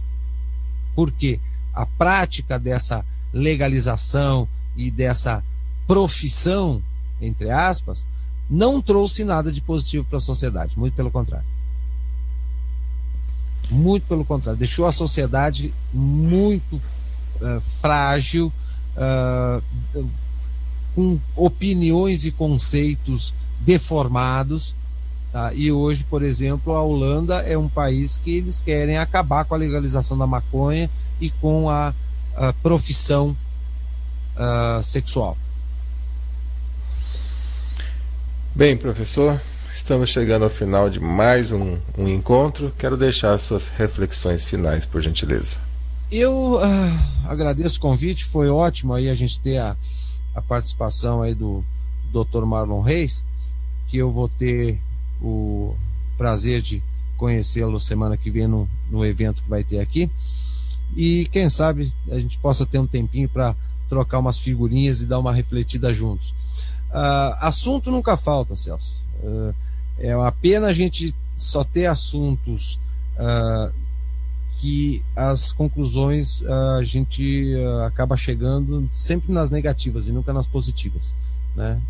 Porque a prática dessa legalização e dessa profissão, entre aspas, não trouxe nada de positivo para a sociedade, muito pelo contrário. Muito pelo contrário, deixou a sociedade muito frágil, com opiniões e conceitos deformados, tá? E hoje, por exemplo, a Holanda é um país que eles querem acabar com a legalização da maconha e com a profissão sexual. Bem, professor, estamos chegando ao final de mais um encontro. Quero deixar as suas reflexões finais, por gentileza. Eu agradeço o convite, foi ótimo aí a gente ter a participação aí do Dr. Marlon Reis, que eu vou ter o prazer de conhecê-lo semana que vem no evento que vai ter aqui, e quem sabe a gente possa ter um tempinho para trocar umas figurinhas e dar uma refletida juntos. Assunto nunca falta, Celso. É uma pena a gente só ter assuntos que as conclusões a gente acaba chegando sempre nas negativas e nunca nas positivas, né?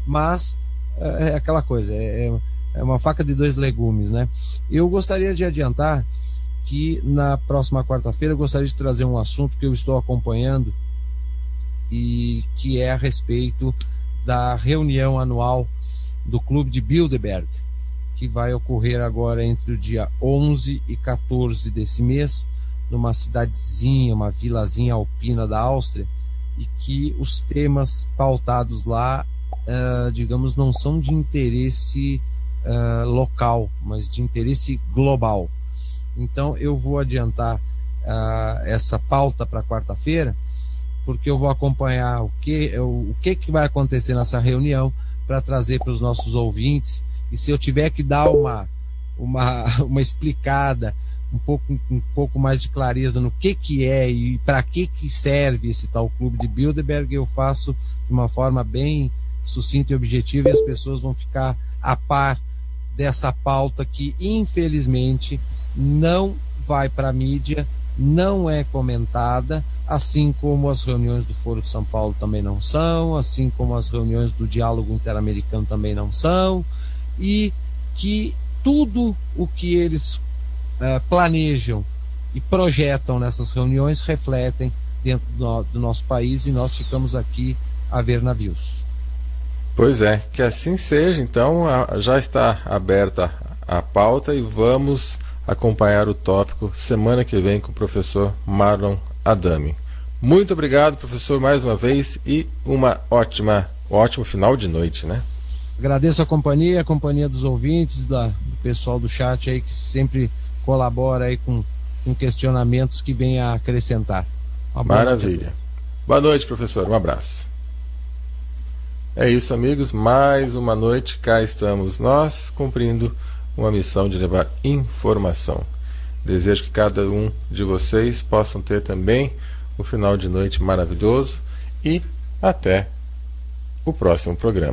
Mas é aquela coisa, é uma faca de dois legumes, né? Eu gostaria de adiantar que na próxima quarta-feira eu gostaria de trazer um assunto que eu estou acompanhando e que é a respeito da reunião anual do Clube de Bilderberg, que vai ocorrer agora entre o dia 11 e 14 desse mês, numa cidadezinha, uma vilazinha alpina da Áustria, e que os temas pautados lá, digamos, não são de interesse local, mas de interesse global. Então eu vou adiantar essa pauta para quarta-feira, porque eu vou acompanhar o que vai acontecer nessa reunião para trazer para os nossos ouvintes, e se eu tiver que dar uma explicada, um pouco mais de clareza no que é e para que serve esse tal Clube de Bilderberg, eu faço de uma forma bem sucinta e objetiva, e as pessoas vão ficar a par dessa pauta que infelizmente não vai para a mídia, não é comentada, assim como as reuniões do Foro de São Paulo também não são, assim como as reuniões do Diálogo Interamericano também não são, e que tudo o que eles planejam e projetam nessas reuniões refletem dentro do nosso país, e nós ficamos aqui a ver navios. Pois é, que assim seja. Então já está aberta a pauta e vamos acompanhar o tópico semana que vem com o professor Marlon Adami. Muito obrigado, professor, mais uma vez, e um ótimo final de noite, né? Agradeço a companhia dos ouvintes, do pessoal do chat aí, que sempre colabora aí com questionamentos que vem a acrescentar. Maravilha. Boa noite, professor. Um abraço. É isso, amigos. Mais uma noite, cá estamos nós, cumprindo uma missão de levar informação. Desejo que cada um de vocês possam ter também um final de noite maravilhoso, e até o próximo programa.